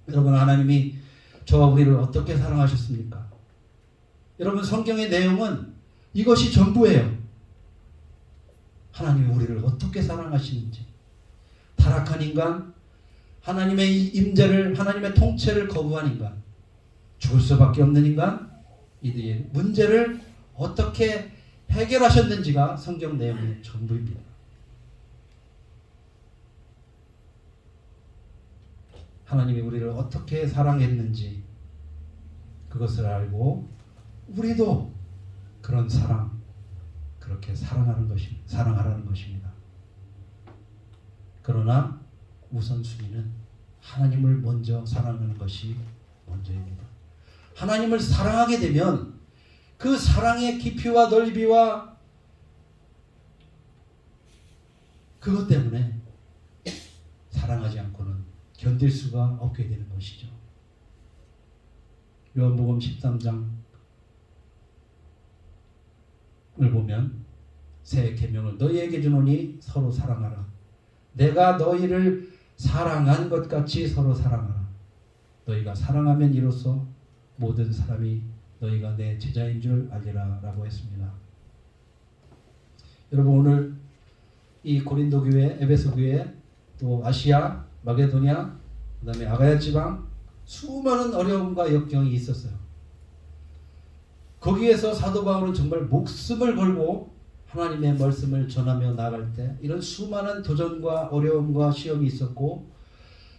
여러분, 하나님이 저와 우리를 어떻게 사랑하셨습니까? 여러분, 성경의 내용은 이것이 전부예요. 하나님이 우리를 어떻게 사랑하시는지, 타락한 인간, 하나님의 임재를, 하나님의 통치를 거부한 인간, 죽을 수밖에 없는 인간, 이들이 문제를 어떻게 해결하셨는지가 성경 내용의 전부입니다. 하나님이 우리를 어떻게 사랑했는지 그것을 알고 우리도 그런 사랑, 그렇게 사랑하라는 것입니다. 그러나 우선순위는 하나님을 먼저 사랑하는 것이 먼저입니다. 하나님을 사랑하게 되면 그 사랑의 깊이와 넓이와 그것 때문에 사랑하지 않고는 견딜 수가 없게 되는 것이죠. 요한복음 13장을 보면 새 계명을 너희에게 주노니 서로 사랑하라. 내가 너희를 사랑한 것 같이 서로 사랑하라. 너희가 사랑하면 이로써 모든 사람이 너희가 내 제자인 줄 알리라 라고 했습니다. 여러분 오늘 이 고린도 교회, 에베소 교회, 또 아시아, 마게도냐, 그 다음에 아가야 지방 수많은 어려움과 역경이 있었어요. 거기에서 사도 바울은 정말 목숨을 걸고 하나님의 말씀을 전하며 나아갈 때 이런 수많은 도전과 어려움과 시험이 있었고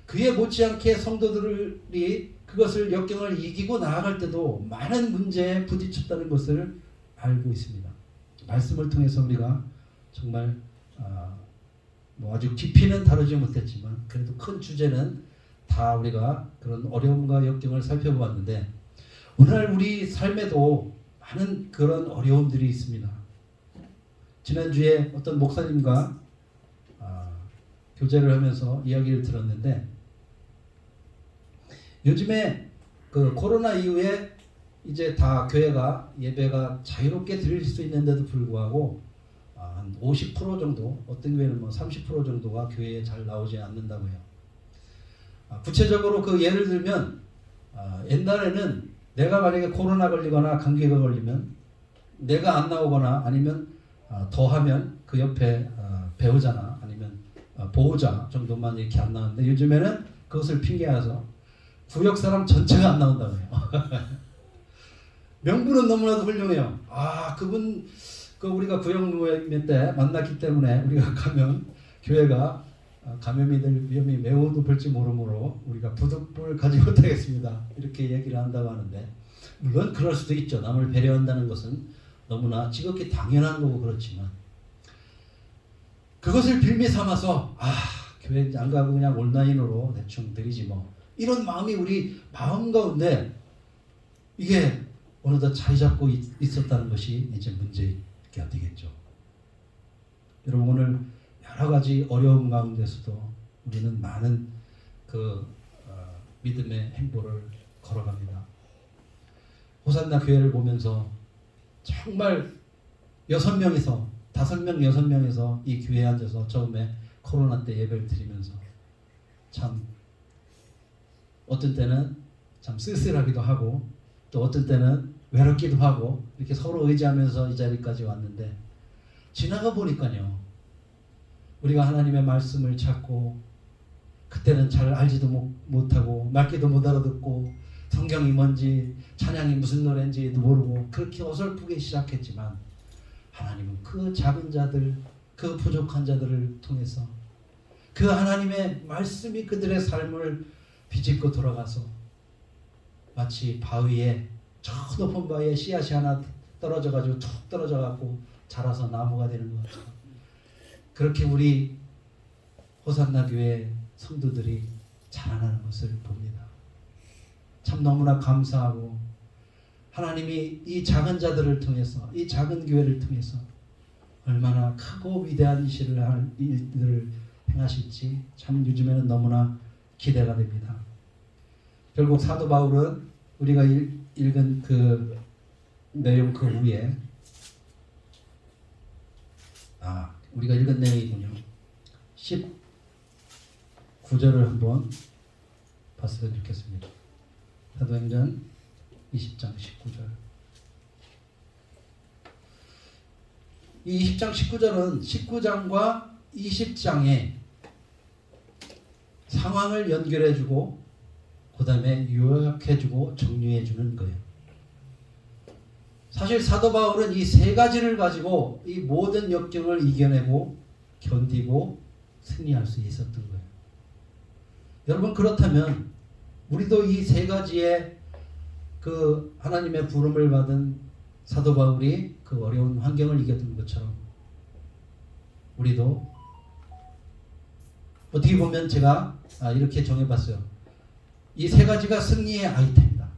그에 못지않게 성도들이 그것을 역경을 이기고 나아갈 때도 많은 문제에 부딪혔다는 것을 알고 있습니다. 말씀을 통해서 우리가 정말 아주 깊이는 다루지 못했지만 그래도 큰 주제는 다 우리가 그런 어려움과 역경을 살펴보았는데 오늘 우리 삶에도 많은 그런 어려움들이 있습니다. 지난주에 어떤 목사님과 교제를 하면서 이야기를 들었는데 요즘에 그 코로나 이후에 이제 다 교회가 예배가 자유롭게 드릴 수 있는데도 불구하고 한 50% 정도, 어떤 교회는 뭐 30% 정도가 교회에 잘 나오지 않는다고 해요. 구체적으로 그 예를 들면 옛날에는 내가 만약에 코로나 걸리거나 감기가 걸리면 내가 안 나오거나 아니면 더하면 그 옆에 배우자나 아니면 보호자 정도만 이렇게 안 나오는데 요즘에는 그것을 핑계해서 구역 사람 전체가 안 나온다고 해요. 명분은 너무나도 훌륭해요. 그분 우리가 구역 모임 때 만났기 때문에 우리가 가면 교회가 감염이 될 위험이 매우 높을지 모르므로 우리가 부득불 가지 못하겠습니다. 이렇게 얘기를 한다고 하는데 물론 그럴 수도 있죠. 남을 배려한다는 것은 너무나 지극히 당연한 거고 그렇지만 그것을 빌미 삼아서 교회 안 가고 그냥 온라인으로 대충 드리지 뭐 이런 마음이 우리 마음 가운데 이게 어느덧 자리 잡고 있었다는 것이 이제 문제가 되겠죠. 여러분 오늘 여러 가지 어려움 가운데서도 우리는 많은 믿음의 행보를 걸어갑니다. 호산나 교회를 보면서 정말 6명이서 5명, 6명이서 이 교회에 앉아서 처음에 코로나 때 예배를 드리면서 참 어떤 때는 참 쓸쓸하기도 하고 또 어떤 때는 외롭기도 하고 이렇게 서로 의지하면서 이 자리까지 왔는데 지나가 보니까요. 우리가 하나님의 말씀을 찾고 그때는 잘 알지도 못하고 말귀도 못 알아듣고 성경이 뭔지 찬양이 무슨 노래인지도 모르고 그렇게 어설프게 시작했지만 하나님은 그 작은 자들, 그 부족한 자들을 통해서 그 하나님의 말씀이 그들의 삶을 비집고 돌아가서 마치 바위에 저 높은 바위에 씨앗이 하나 떨어져가지고 툭 떨어져가지고 자라서 나무가 되는 것 같아요. 그렇게 우리 호산나 교회 성도들이 자라나는 것을 봅니다. 참 너무나 감사하고 하나님이 이 작은 자들을 통해서 이 작은 교회를 통해서 얼마나 크고 위대한 일들을 행하실지 참 요즘에는 너무나 기대가 됩니다. 결국 사도 바울은 우리가 읽은 그 내용 그 위에 우리가 읽은 내용이군요. 19절을 한번 봤으면 좋겠습니다. 사도행전 20장 19절. 이 20장 19절은 19장과 20장의 상황을 연결해주고 그 다음에 요약해주고 정리해주는 거예요. 사실 사도 바울은 이 세 가지를 가지고 이 모든 역경을 이겨내고 견디고 승리할 수 있었던 거예요. 여러분, 그렇다면 우리도 이 세 가지의 그 하나님의 부름을 받은 사도 바울이 그 어려운 환경을 이겼던 것처럼 우리도 어떻게 보면 제가 이렇게 정해봤어요. 이 세 가지가 승리의 아이템이다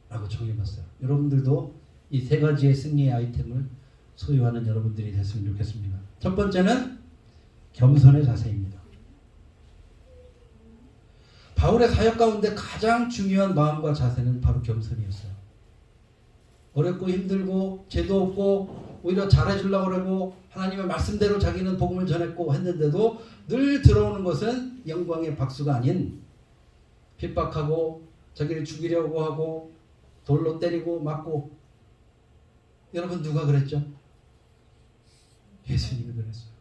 라고 정해봤어요. 여러분들도 이 세 가지의 승리의 아이템을 소유하는 여러분들이 됐으면 좋겠습니다. 첫 번째는 겸손의 자세입니다. 바울의 사역 가운데 가장 중요한 마음과 자세는 바로 겸손이었어요. 어렵고 힘들고 죄도 없고 오히려 잘해주려고 그러고 하나님의 말씀대로 자기는 복음을 전했고 했는데도 늘 들어오는 것은 영광의 박수가 아닌 핍박하고 자기를 죽이려고 하고 돌로 때리고 맞고. 여러분, 누가 그랬죠? 예수님이 그랬어요.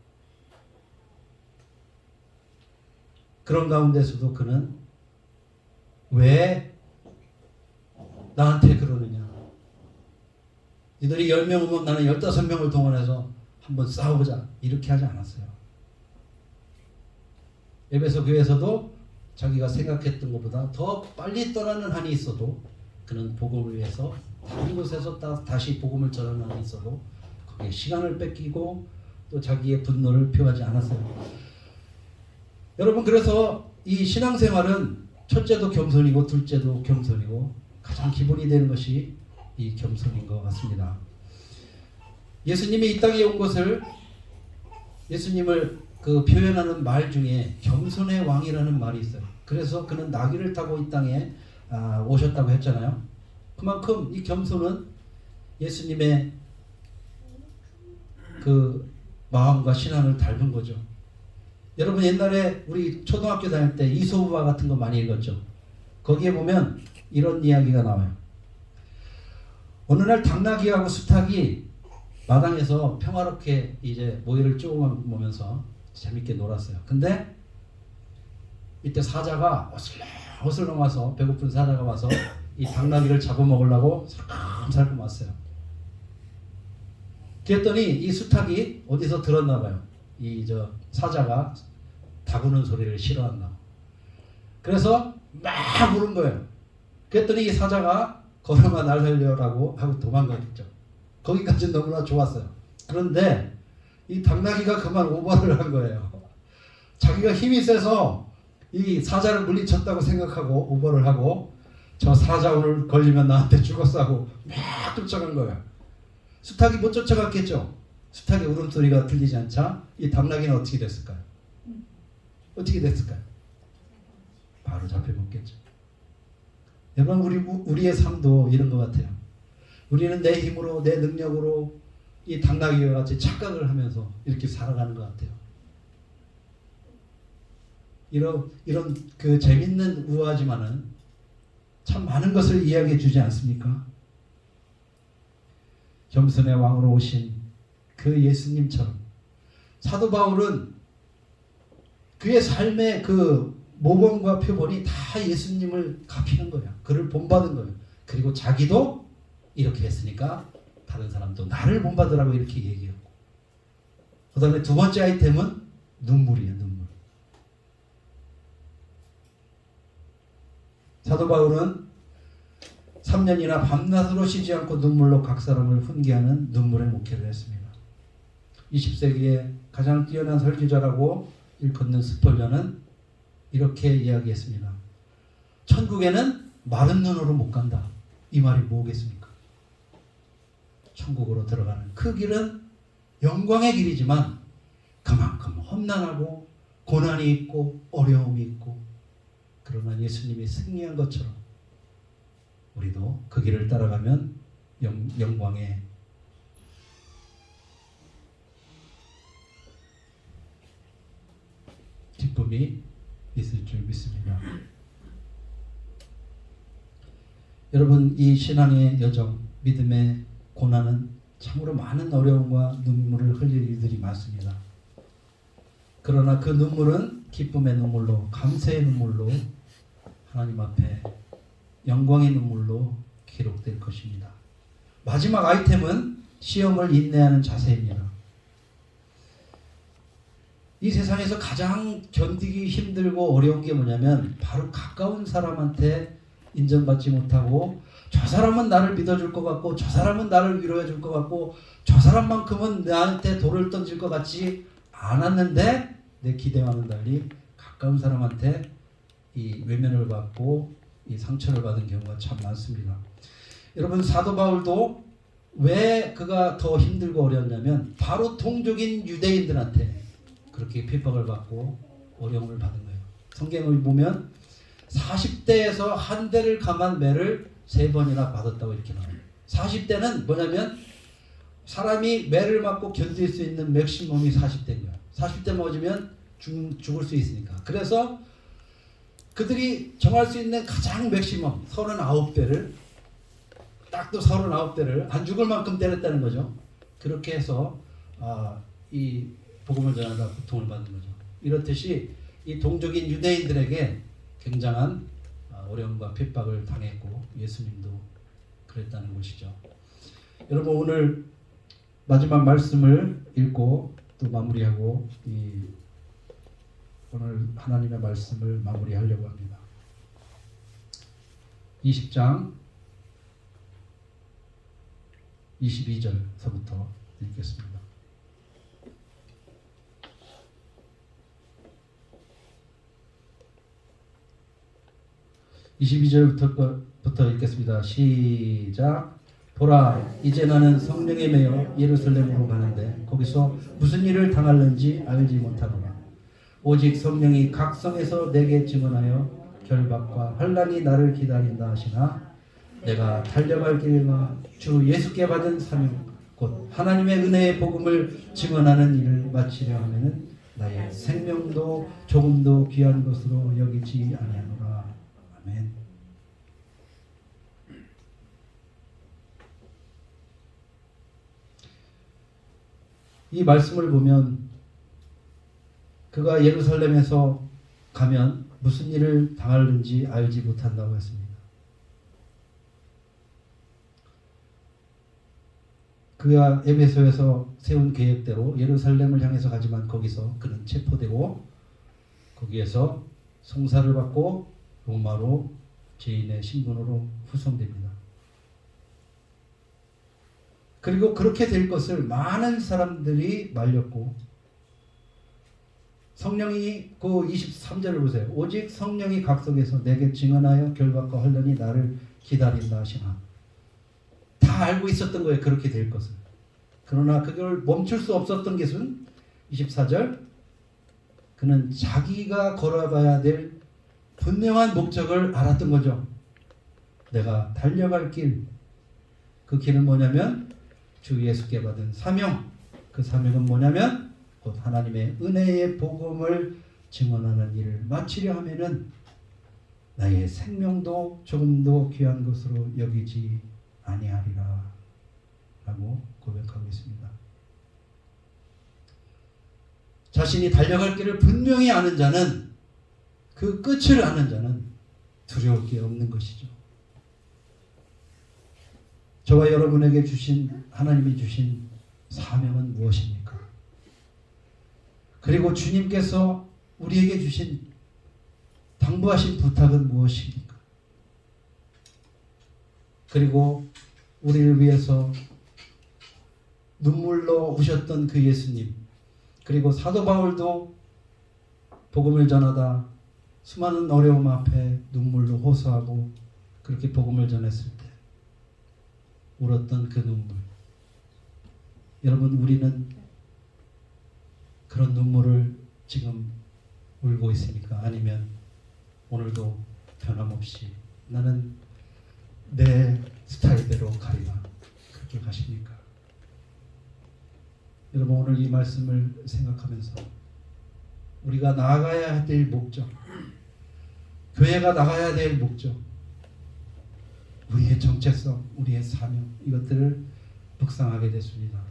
그런 가운데서도 그는 왜 나한테 그러느냐, 너희들이 10명 오면 나는 15명을 동원해서 한번 싸우자, 이렇게 하지 않았어요. 에베소 교회에서도 자기가 생각했던 것보다 더 빨리 떠나는 한이 있어도 그는 복음을 위해서 다른 곳에서 다시 복음을 전하는 한이 있어도 거기에 시간을 뺏기고 또 자기의 분노를 표하지 않았어요. 여러분, 그래서 이 신앙생활은 첫째도 겸손이고 둘째도 겸손이고 가장 기본이 되는 것이 이 겸손인 것 같습니다. 예수님이 이 땅에 온 것을, 예수님을 그 표현하는 말 중에 겸손의 왕이라는 말이 있어요. 그래서 그는 나귀를 타고 이 땅에 오셨다고 했잖아요. 그만큼 이 겸손은 예수님의 그 마음과 신앙을 닮은 거죠. 여러분, 옛날에 우리 초등학교 다닐 때 이소부화 같은 거 많이 읽었죠. 거기에 보면 이런 이야기가 나와요. 어느 날 당나귀하고 수탉이 마당에서 평화롭게 이제 모이를 쪼고 보면서 재밌게 놀았어요. 근데 이때 사자가 어슬렁 와서, 배고픈 사자가 와서 이 당나귀를 잡아먹으려고 살금살금 왔어요. 그랬더니 이 수탉이 어디서 들었나 봐요. 이 사자가 다구는 소리를 싫어한다. 그래서 막 물은 거예요. 그랬더니 이 사자가 걸어가 날 살려라고 하고 도망가겠죠. 거기까지는 너무나 좋았어요. 그런데 이 당나귀가 그만 오버를 한 거예요. 자기가 힘이 세서 이 사자를 물리쳤다고 생각하고 오버를 하고, 저 사자 오늘 걸리면 나한테 죽었어 하고 막 쫓아간 거예요. 수탉이 못 쫓아갔겠죠. 수탉의 울음소리가 들리지 않자 이 당나귀는 어떻게 됐을까요? 어떻게 됐을까요? 바로 잡혀먹겠죠. 여러분, 우리의 삶도 이런 것 같아요. 우리는 내 힘으로, 내 능력으로 이 당나귀와 같이 착각을 하면서 이렇게 살아가는 것 같아요. 이런 그 재밌는 우아하지만은 참 많은 것을 이야기해 주지 않습니까? 겸손의 왕으로 오신 그 예수님처럼 사도 바울은 그의 삶의 그 모범과 표본이 다 예수님을 카피한 거예요. 그를 본받은 거예요. 그리고 자기도 이렇게 했으니까 다른 사람도 나를 본받으라고 이렇게 얘기했고, 그 다음에 두 번째 아이템은 눈물이에요. 눈물. 사도 바울은 3년이나 밤낮으로 쉬지 않고 눈물로 각 사람을 훈계하는 눈물의 목회를 했습니다. 20세기에 가장 뛰어난 설교자라고 일컫는 스폴전은 이렇게 이야기했습니다. 천국에는 마른 눈으로 못 간다. 이 말이 뭐겠습니까? 천국으로 들어가는 그 길은 영광의 길이지만 그만큼 험난하고 고난이 있고 어려움이 있고, 그러나 예수님이 승리한 것처럼 우리도 그 길을 따라가면 영광의 기쁨이 있을 줄 믿습니다. 여러분, 이 신앙의 여정, 믿음의 고난은 참으로 많은 어려움과 눈물을 흘릴 일들이 많습니다. 그러나 그 눈물은 기쁨의 눈물로, 감사의 눈물로, 하나님 앞에 영광의 눈물로 기록될 것입니다. 마지막 아이템은 시험을 인내하는 자세입니다. 이 세상에서 가장 견디기 힘들고 어려운 게 뭐냐면 바로 가까운 사람한테 인정받지 못하고 저 사람은 나를 믿어줄 것 같고 저 사람은 나를 위로해 줄 것 같고 저 사람만큼은 나한테 돌을 던질 것 같지 않았는데 내 기대와는 달리 가까운 사람한테 이 외면을 받고 이 상처를 받은 경우가 참 많습니다. 여러분 사도 바울도 왜 그가 더 힘들고 어려웠냐면 바로 동족인 유대인들한테 그렇게 핍박을 받고 어려움을 받은 거예요. 성경을 보면 40대에서 한 대를 감한 매를 3번이나 받았다고 이렇게 나와요. 40대는 뭐냐면 사람이 매를 맞고 견딜 수 있는 맥시멈이 40대인 거야. 40대 맞으면 죽을 수 있으니까. 그래서 그들이 정할 수 있는 가장 맥시멈 39대를 딱또 39대를 안 죽을 만큼 때렸다는 거죠. 그렇게 해서 이 복음을 전하다 고통을 받는 거죠. 이렇듯이 이 동족인 유대인들에게 굉장한 어려움과 핍박을 당했고 예수님도 그랬다는 것이죠. 여러분 오늘 마지막 말씀을 읽고 또 마무리하고 오늘 하나님의 말씀을 마무리하려고 합니다. 20장 22절서부터 읽겠습니다. (22절부터) 읽겠습니다. 시작. 보라, 이제 나는 성령에 매여 예루살렘으로 가는데 거기서 무슨 일을 당할는지 알지 못하노라. 오직 성령이 각 성에서 내게 증언하여 결박과 환난이 나를 기다린다 하시나 내가 달려갈 길과 주 예수께 받은 사명 곧 하나님의 은혜의 복음을 증언하는 일을 마치려 하면은 나의 생명도 조금도 귀한 것으로 여기지 아니하노라. 아멘. 이 말씀을 보면 그가 예루살렘에서 가면 무슨 일을 당하는지 알지 못한다고 했습니다. 그가 에베소에서 세운 계획대로 예루살렘을 향해서 가지만 거기서 그는 체포되고 거기에서 송사를 받고 로마로 죄인의 신분으로 후송됩니다. 그리고 그렇게 될 것을 많은 사람들이 말렸고 성령이 그 23절을 보세요. 오직 성령이 각성에서 내게 증언하여 결박과 환난이 나를 기다린다 하시나 다 알고 있었던 거예요. 그렇게 될 것을. 그러나 그걸 멈출 수 없었던 것은 24절 그는 자기가 걸어가야 될 분명한 목적을 알았던 거죠. 내가 달려갈 길, 그 길은 뭐냐면 주 예수께 받은 사명, 그 사명은 뭐냐면 곧 하나님의 은혜의 복음을 증언하는 일을 마치려 하면은 나의 생명도 조금도 귀한 것으로 여기지 아니하리라 라고 고백하고 있습니다. 자신이 달려갈 길을 분명히 아는 자는 그 끝을 아는 자는 두려울 게 없는 것이죠. 저와 여러분에게 주신 하나님이 주신 사명은 무엇입니까? 그리고 주님께서 우리에게 주신 당부하신 부탁은 무엇입니까? 그리고 우리를 위해서 눈물로 우셨던 그 예수님, 그리고 사도 바울도 복음을 전하다 수많은 어려움 앞에 눈물로 호소하고 그렇게 복음을 전했을 때 울었던 그 눈물. 여러분 우리는 그런 눈물을 지금 울고 있습니까? 아니면 오늘도 변함없이 나는 내 스타일대로 가리라 그렇게 가십니까? 여러분 오늘 이 말씀을 생각하면서 우리가 나아가야 될 목적, 교회가 나가야 될 목적, 우리의 정체성, 우리의 사명 이것들을 묵상하게 됐습니다.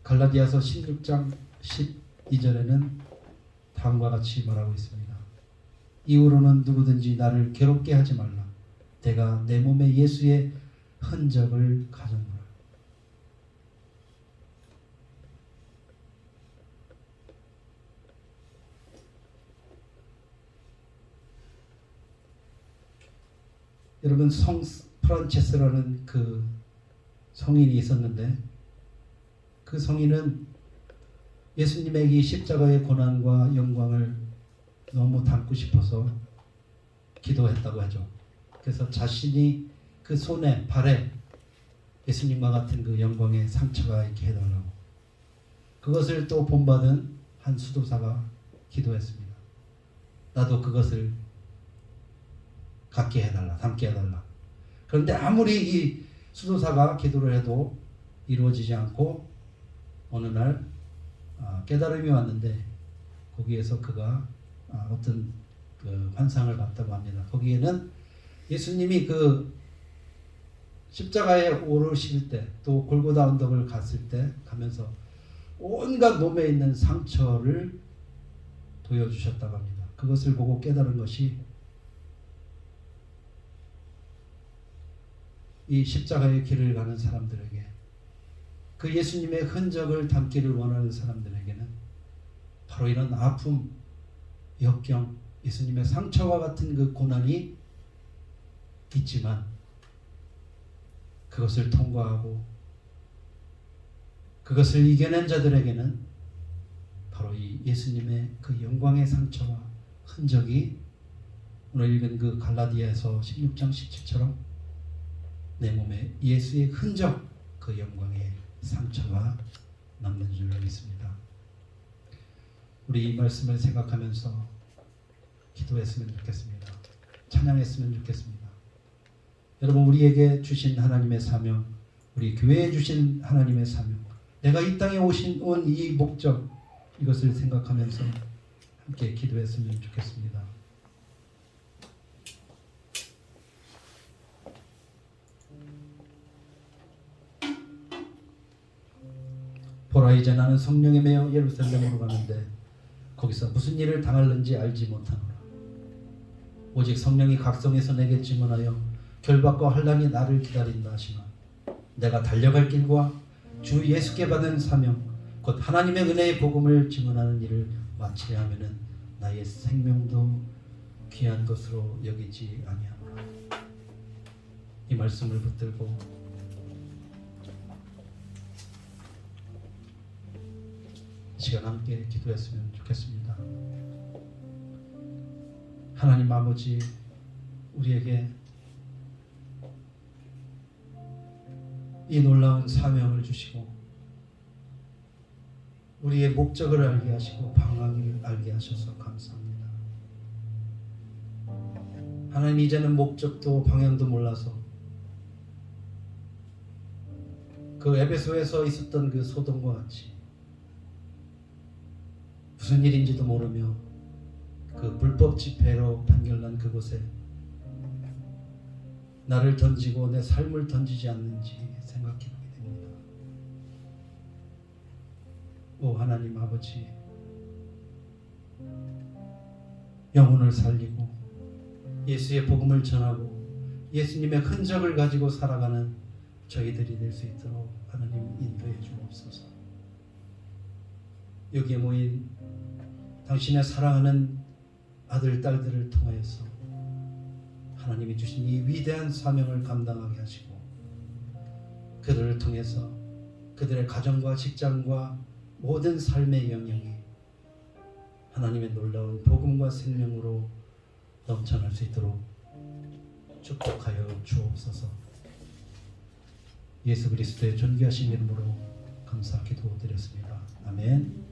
갈라디아서 16장 12절에는 다음과 같이 말하고 있습니다. 이후로는 누구든지 나를 괴롭게 하지 말라. 내가 내 몸에 예수의 흔적을 가졌노라. 여러분, 성 프란체스라는 그 성인이 있었는데, 그 성인은 예수님의 이 십자가의 고난과 영광을 너무 담고 싶어서 기도했다고 하죠. 그래서 자신이 그 손에 발에 예수님과 같은 그 영광의 상처가 있게 해달라고, 그것을 또 본받은 한 수도사가 기도했습니다. 나도 그것을 갖게 해달라, 담게 해달라. 그런데 아무리 이 수도사가 기도를 해도 이루어지지 않고 어느 날 깨달음이 왔는데, 거기에서 그가 어떤 그 환상을 봤다고 합니다. 거기에는 예수님이 그 십자가에 오르실 때, 또 골고다 언덕을 갔을 때 가면서 온갖 몸에 있는 상처를 보여주셨다고 합니다. 그것을 보고 깨달은 것이, 이 십자가의 길을 가는 사람들에게, 그 예수님의 흔적을 담기를 원하는 사람들에게는 바로 이런 아픔, 역경, 예수님의 상처와 같은 그 고난이 있지만, 그것을 통과하고 그것을 이겨낸 자들에게는 바로 이 예수님의 그 영광의 상처와 흔적이, 오늘 읽은 그 갈라디아서 16장 17처럼 내 몸에 예수의 흔적, 그 영광의 상처가 남는 줄 믿습니다. 우리 이 말씀을 생각하면서 기도했으면 좋겠습니다. 찬양했으면 좋겠습니다. 여러분, 우리에게 주신 하나님의 사명, 우리 교회에 주신 하나님의 사명, 내가 이 땅에 온 이 목적, 이것을 생각하면서 함께 기도했으면 좋겠습니다. 보라, 이제 나는 성령에 매여 예루살렘으로 가는데 거기서 무슨 일을 당할는지 알지 못하노라. 오직 성령이 각성해서 내게 증언하여 결박과 환난이 나를 기다린다 하시나, 내가 달려갈 길과 주 예수께 받은 사명, 곧 하나님의 은혜의 복음을 증언하는 일을 마치려 하면은 나의 생명도 귀한 것으로 여기지 아니하노라. 이 말씀을 붙들고 이 시간 함께 기도했으면 좋겠습니다. 하나님 아버지, 우리에게 이 놀라운 사명을 주시고 우리의 목적을 알게 하시고 방향을 알게 하셔서 감사합니다. 하나님, 이제는 목적도 방향도 몰라서 그 에베소에서 있었던 그 소돔과 같이 무슨 일인지도 모르며 그 불법 집회로 판결난 그곳에 나를 던지고 내 삶을 던지지 않는지 생각해 보게 됩니다. 오 하나님 아버지, 영혼을 살리고 예수의 복음을 전하고 예수님의 흔적을 가지고 살아가는 저희들이 될 수 있도록 하나님 인도해 주옵소서. 여기에 모인 당신의 사랑하는 아들, 딸들을 통하여서 하나님이 주신 이 위대한 사명을 감당하게 하시고 그들을 통해서 그들의 가정과 직장과 모든 삶의 영역이 하나님의 놀라운 복음과 생명으로 넘쳐날 수 있도록 축복하여 주옵소서. 예수 그리스도의 존귀하신 이름으로 감사 기도드렸습니다. 아멘.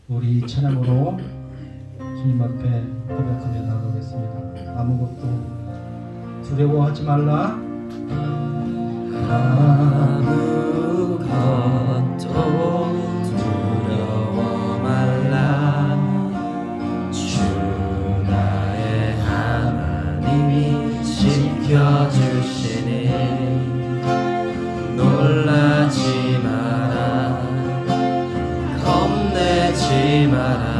우리 찬양으로 주님 앞에 고백하며 나가겠습니다. 아무것도 두려워하지 말라. 아무것도 두려워 말라. 주 나의 하나님이 지켜주시니 놀라지 마라, 겁내지 마라.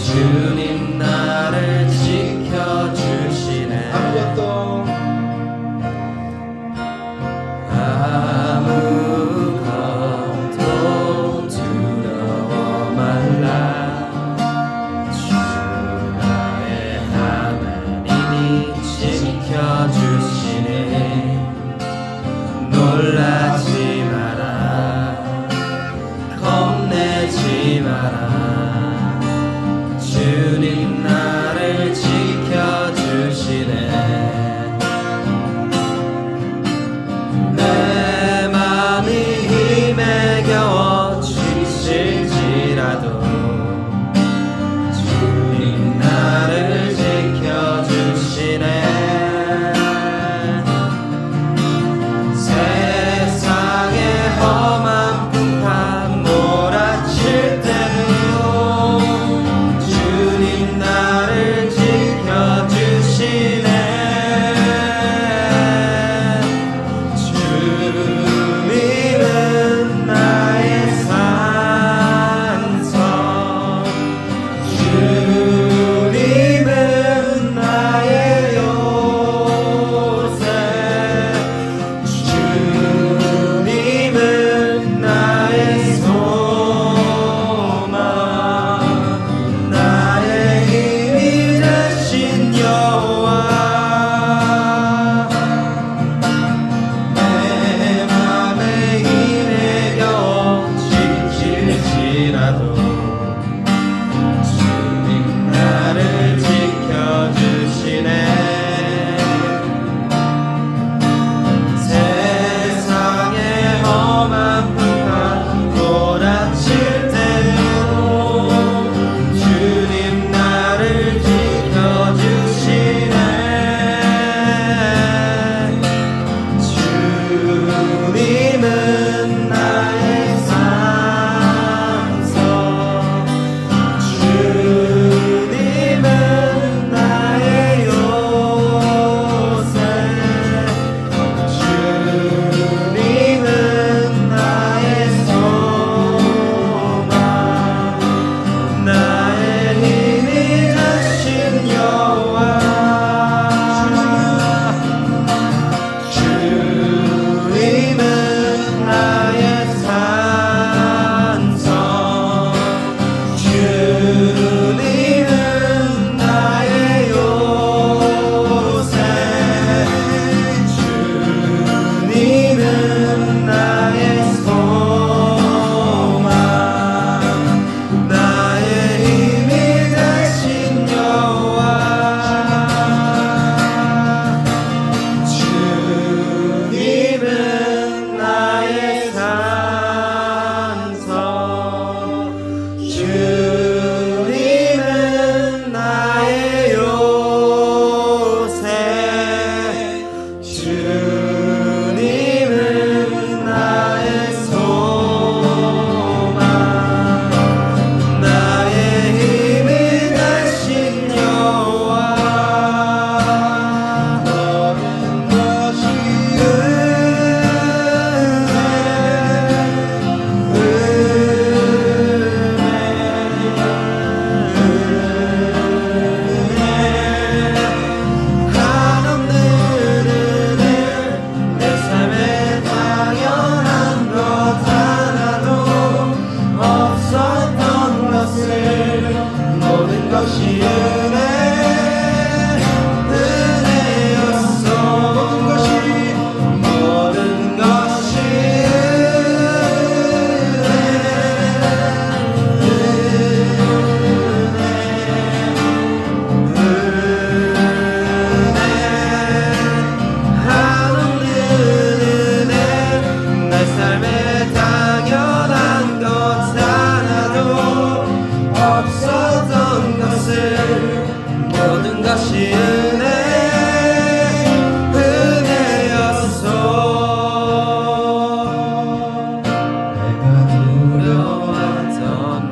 주님 나를 지켜주시네. 아무것도 두려워 말라. 주 나의 하나님이 지켜주시네. 놀라지 마라, 겁내지 마라. 주님 나를 지켜주시네. 내 맘이 힘에 겨워 지칠지라도 주님 나를 지켜주시네. 세상의 험한 풍파 몰아칠 때도 주님 나를 지켜주시네. 주님은 나의 산성, 주님은 나의 요새, 주님은 나의 소망, 나의 힘이 되신 여호와. 내 맘에 힘에 겨워 지칠지라도 주님 나를 지켜주시네. 세상의 험한 풍파 몰아칠 때도 주님 나를 지켜주시네. 주님은 나의 산성, 주님은 나의 요새, 주님은 나의 소망, 나의 힘이 되신 여호와. 주님은 나의 산성, 주님은 나의 요새, 주님은 나의 소망, 나의 힘이 되신 여호와. 주님은 나의 산성, 주님은 나의 요새, 주님은 나의 소망, 나의 힘이 되신 여호와. 너는 것이 한없는 은혜, 내 삶에 당연한 것 하나도 없었던 것을 모든 것이 은혜였어. 모든 것이 한없는 은혜, 내 삶에 당연한 것 하나도 없었던 것을 모든 것이 은혜였어. 내가 두려웠던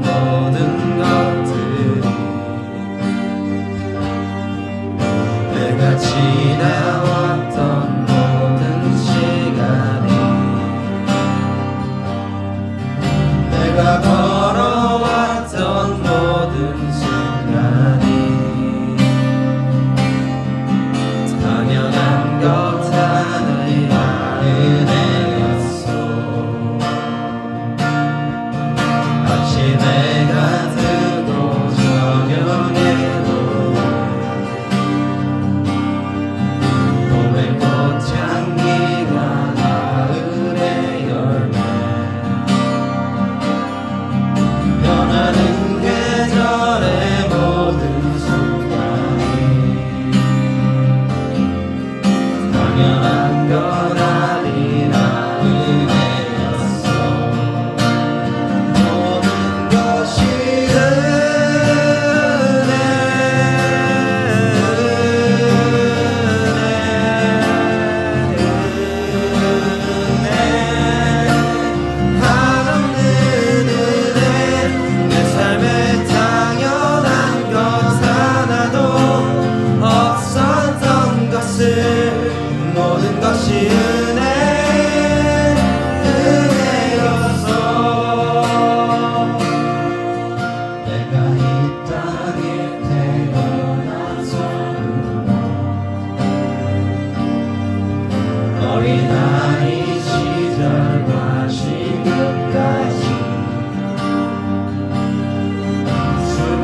모든 것들이 내가 지나왔던 모든 시간이 내가 걸어왔던 모든 순간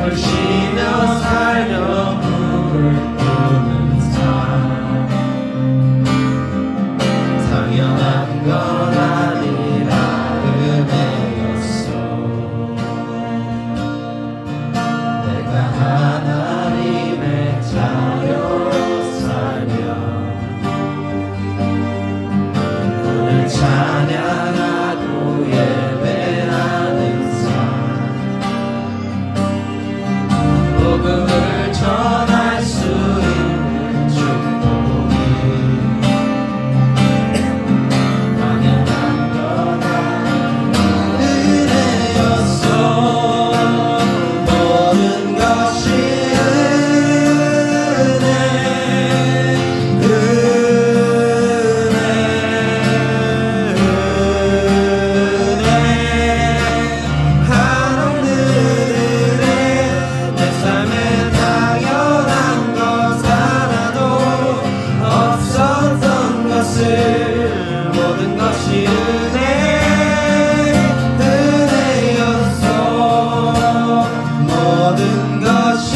숨을 쉬며 살며 불을 끄는 삶 당연한 건 아니라 은혜였어. 내가 하나님의 자녀로 살며 오늘 찬양하고 예배하는 삶 복음을 전할 수 있는 축복이 당연한 거다. 은혜였어. 모든 것이 모든 것이 은혜였어. 모든 것이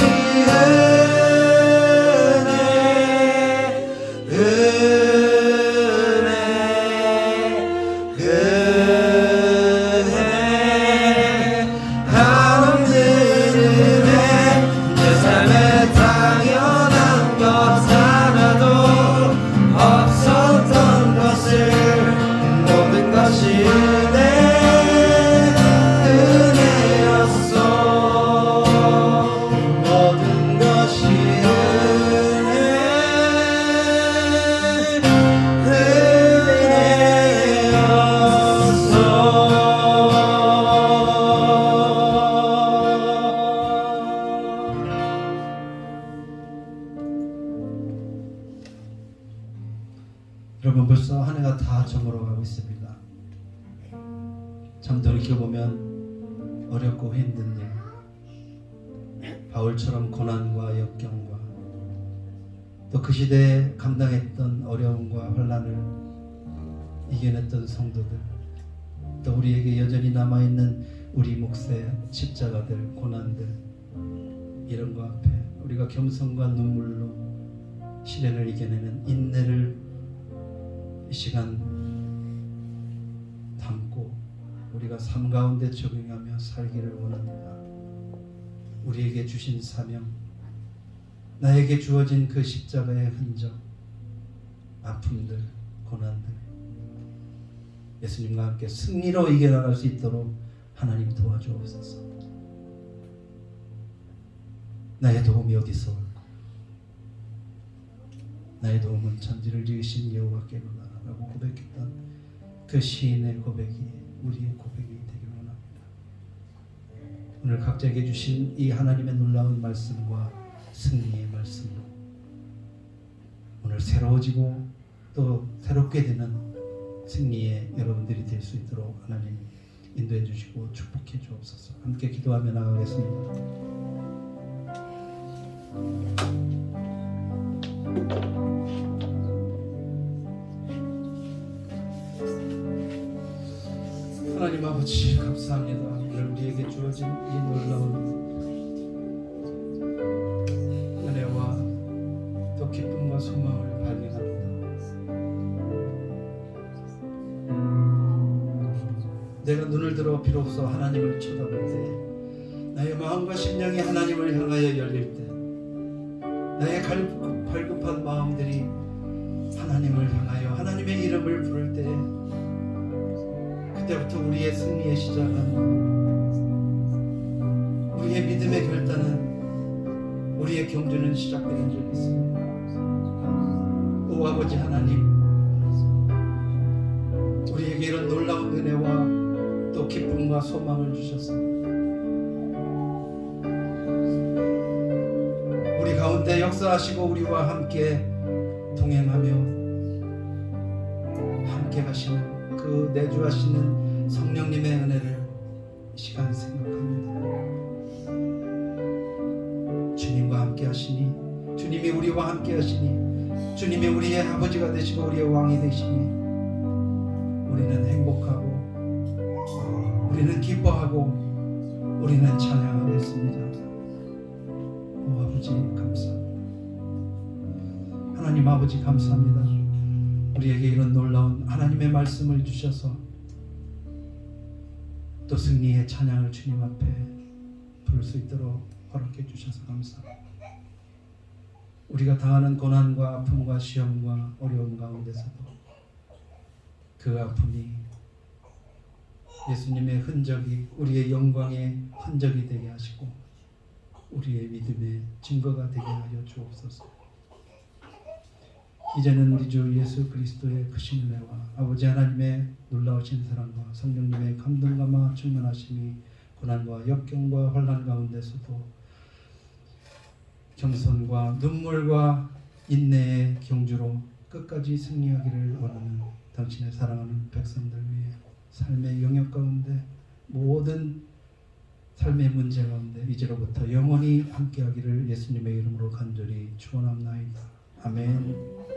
은혜 한없는 은혜. 내 삶에 당연한 것 하나도 없었던 것을 모든 것이 은혜였어. 모든 것이 여러분, 벌써 한 해가 다 저물어가고 있습니다. 참 돌이켜보면 어렵고 힘든 일, 바울처럼 고난과 역경과 또 그 시대에 감당했던 어려움과 환난을 이겨냈던 성도들, 또 우리에게 여전히 남아있는 우리 몫의 십자가들, 고난들, 이런 거 앞에 우리가 겸손과 눈물로 시련을 이겨내는 인내를 이 시간 담고 우리가 삶 가운데 적용하며 살기를 원합니다. 우리에게 주신 사명, 나에게 주어진 그 십자가의 흔적, 아픔들, 고난들, 예수님과 함께 승리로 이겨나갈 수 있도록 하나님 도와주옵소서. 나의 도움이 어디서 올까? 나의 도움은 천지를 지으신 여호와께로다 라고 고백했던 그 시인의 고백이 우리의 고백이 되길 원합니다. 오늘 각자에게 주신 이 하나님의 놀라운 말씀과 승리의 말씀으로 오늘 새로워지고 또 새롭게 되는 승리의 여러분들이 될 수 있도록 하나님 인도해 주시고 축복해 주옵소서. 함께 기도하며 나가겠습니다. 하나님 아버지, 감사합니다. 오늘 우리에게 주어진 이 놀라운 은혜와 또 기쁨과 소망을 발견합니다. 내가 눈을 들어 비로소 하나님을 쳐다볼 때, 나의 마음과 심령이 하나님을 향하여 열릴 때, 나의 갈급한 마음들이 하나님을 향하여 하나님의 이름을 부를 때, 그때부터 우리의 승리의 시작은, 우리의 믿음의 결단은, 우리의 경주는 시작되는 줄 믿습니다. 오 아버지 하나님, 우리에게 이런 놀라운 은혜와 또 기쁨과 소망을 주셔서 우리 가운데 역사하시고 우리와 함께 동행하며 함께 가시는 그 내주하시는 성령님의 은혜를 이 시간 생각합니다. 주님과 함께 하시니, 주님이 우리와 함께 하시니, 주님이 우리의 아버지가 되시고 우리의 왕이 되시니 우리는 행복하고 우리는 기뻐하고 우리는 찬양하겠습니다. 아버지 감사합니다. 하나님 아버지 감사합니다. 우리에게 이런 놀라운 하나님의 말씀을 주셔서 또 승리의 찬양을 주님 앞에 부를 수 있도록 허락해 주셔서 감사합니다. 우리가 당하는 고난과 아픔과 시험과 어려움 가운데서도 그 아픔이 예수님의 흔적이 우리의 영광의 흔적이 되게 하시고 우리의 믿음의 증거가 되게 하여 주옵소서. 이제는 우리 주 예수 그리스도의 크신 은혜와 아버지 하나님의 놀라우신 사랑과 성령님의 감동감화 충만하심이 고난과 역경과 환난 가운데서도 겸손과 눈물과 인내의 경주로 끝까지 승리하기를 원하는 당신의 사랑하는 백성들 위해 삶의 영역 가운데 모든 삶의 문제 가운데 이제로부터 영원히 함께하기를 예수님의 이름으로 간절히 축원합나이다. 아멘.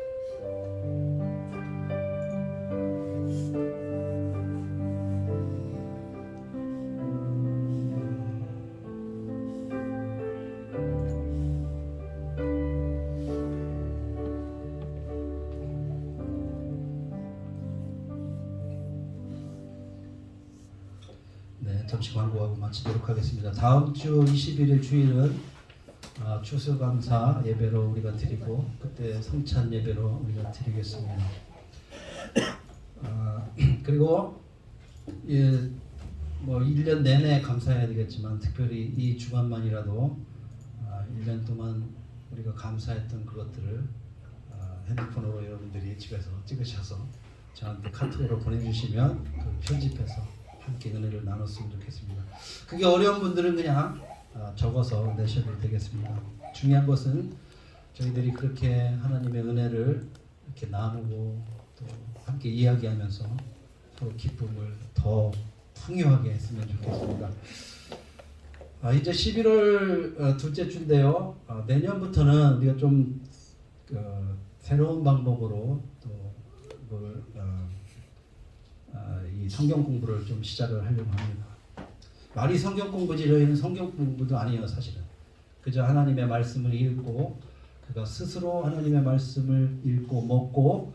네, 잠시 광고하고 마치도록 하겠습니다. 다음 주 21일 주일은 추수감사 예배로 우리가 드리고 그때 성찬 예배로 우리가 드리겠습니다. 그리고 뭐 1년 내내 감사해야 되겠지만 특별히 이 주간만이라도 1년 동안 우리가 감사했던 그것들을 핸드폰으로 여러분들이 집에서 찍으셔서 저한테 카톡으로 보내주시면 그 편집해서 함께 은혜를 나눴으면 좋겠습니다. 그게 어려운 분들은 그냥 적어서 내셔도 되겠습니다. 중요한 것은 저희들이 그렇게 하나님의 은혜를 이렇게 나누고 또 함께 이야기하면서 서로 기쁨을 더 풍요하게 했으면 좋겠습니다. 이제 11월 둘째 주인데요. 내년부터는 우리가 좀 새로운 방법으로 또 이 성경 공부를 좀 시작을 하려고 합니다. 말이 성경 공부지 저희는 성경 공부도 아니에요. 사실은 그저 하나님의 말씀을 읽고 그가 스스로 하나님의 말씀을 읽고 먹고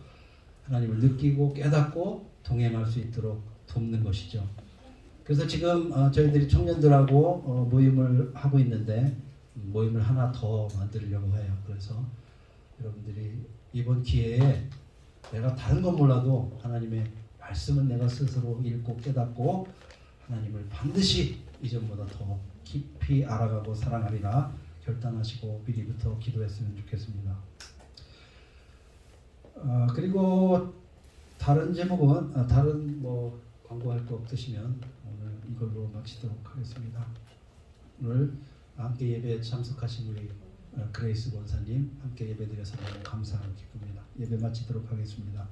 하나님을 느끼고 깨닫고 동행할 수 있도록 돕는 것이죠. 그래서 지금 저희들이 청년들하고 모임을 하고 있는데 모임을 하나 더 만들려고 해요. 그래서 여러분들이 이번 기회에 내가 다른 건 몰라도 하나님의 말씀은 내가 스스로 읽고 깨닫고 하나님을 반드시 이전보다 더 깊이 알아가고 사랑하리라 결단하시고 미리부터 기도했으면 좋겠습니다. 그리고 다른 제목은 다른 뭐 광고할 거 없으시면 오늘 이걸로 마치도록 하겠습니다. 오늘 함께 예배에 참석하신 우리 그레이스 권사님 함께 예배드려서 너무 감사하고 기쁩니다. 예배 마치도록 하겠습니다.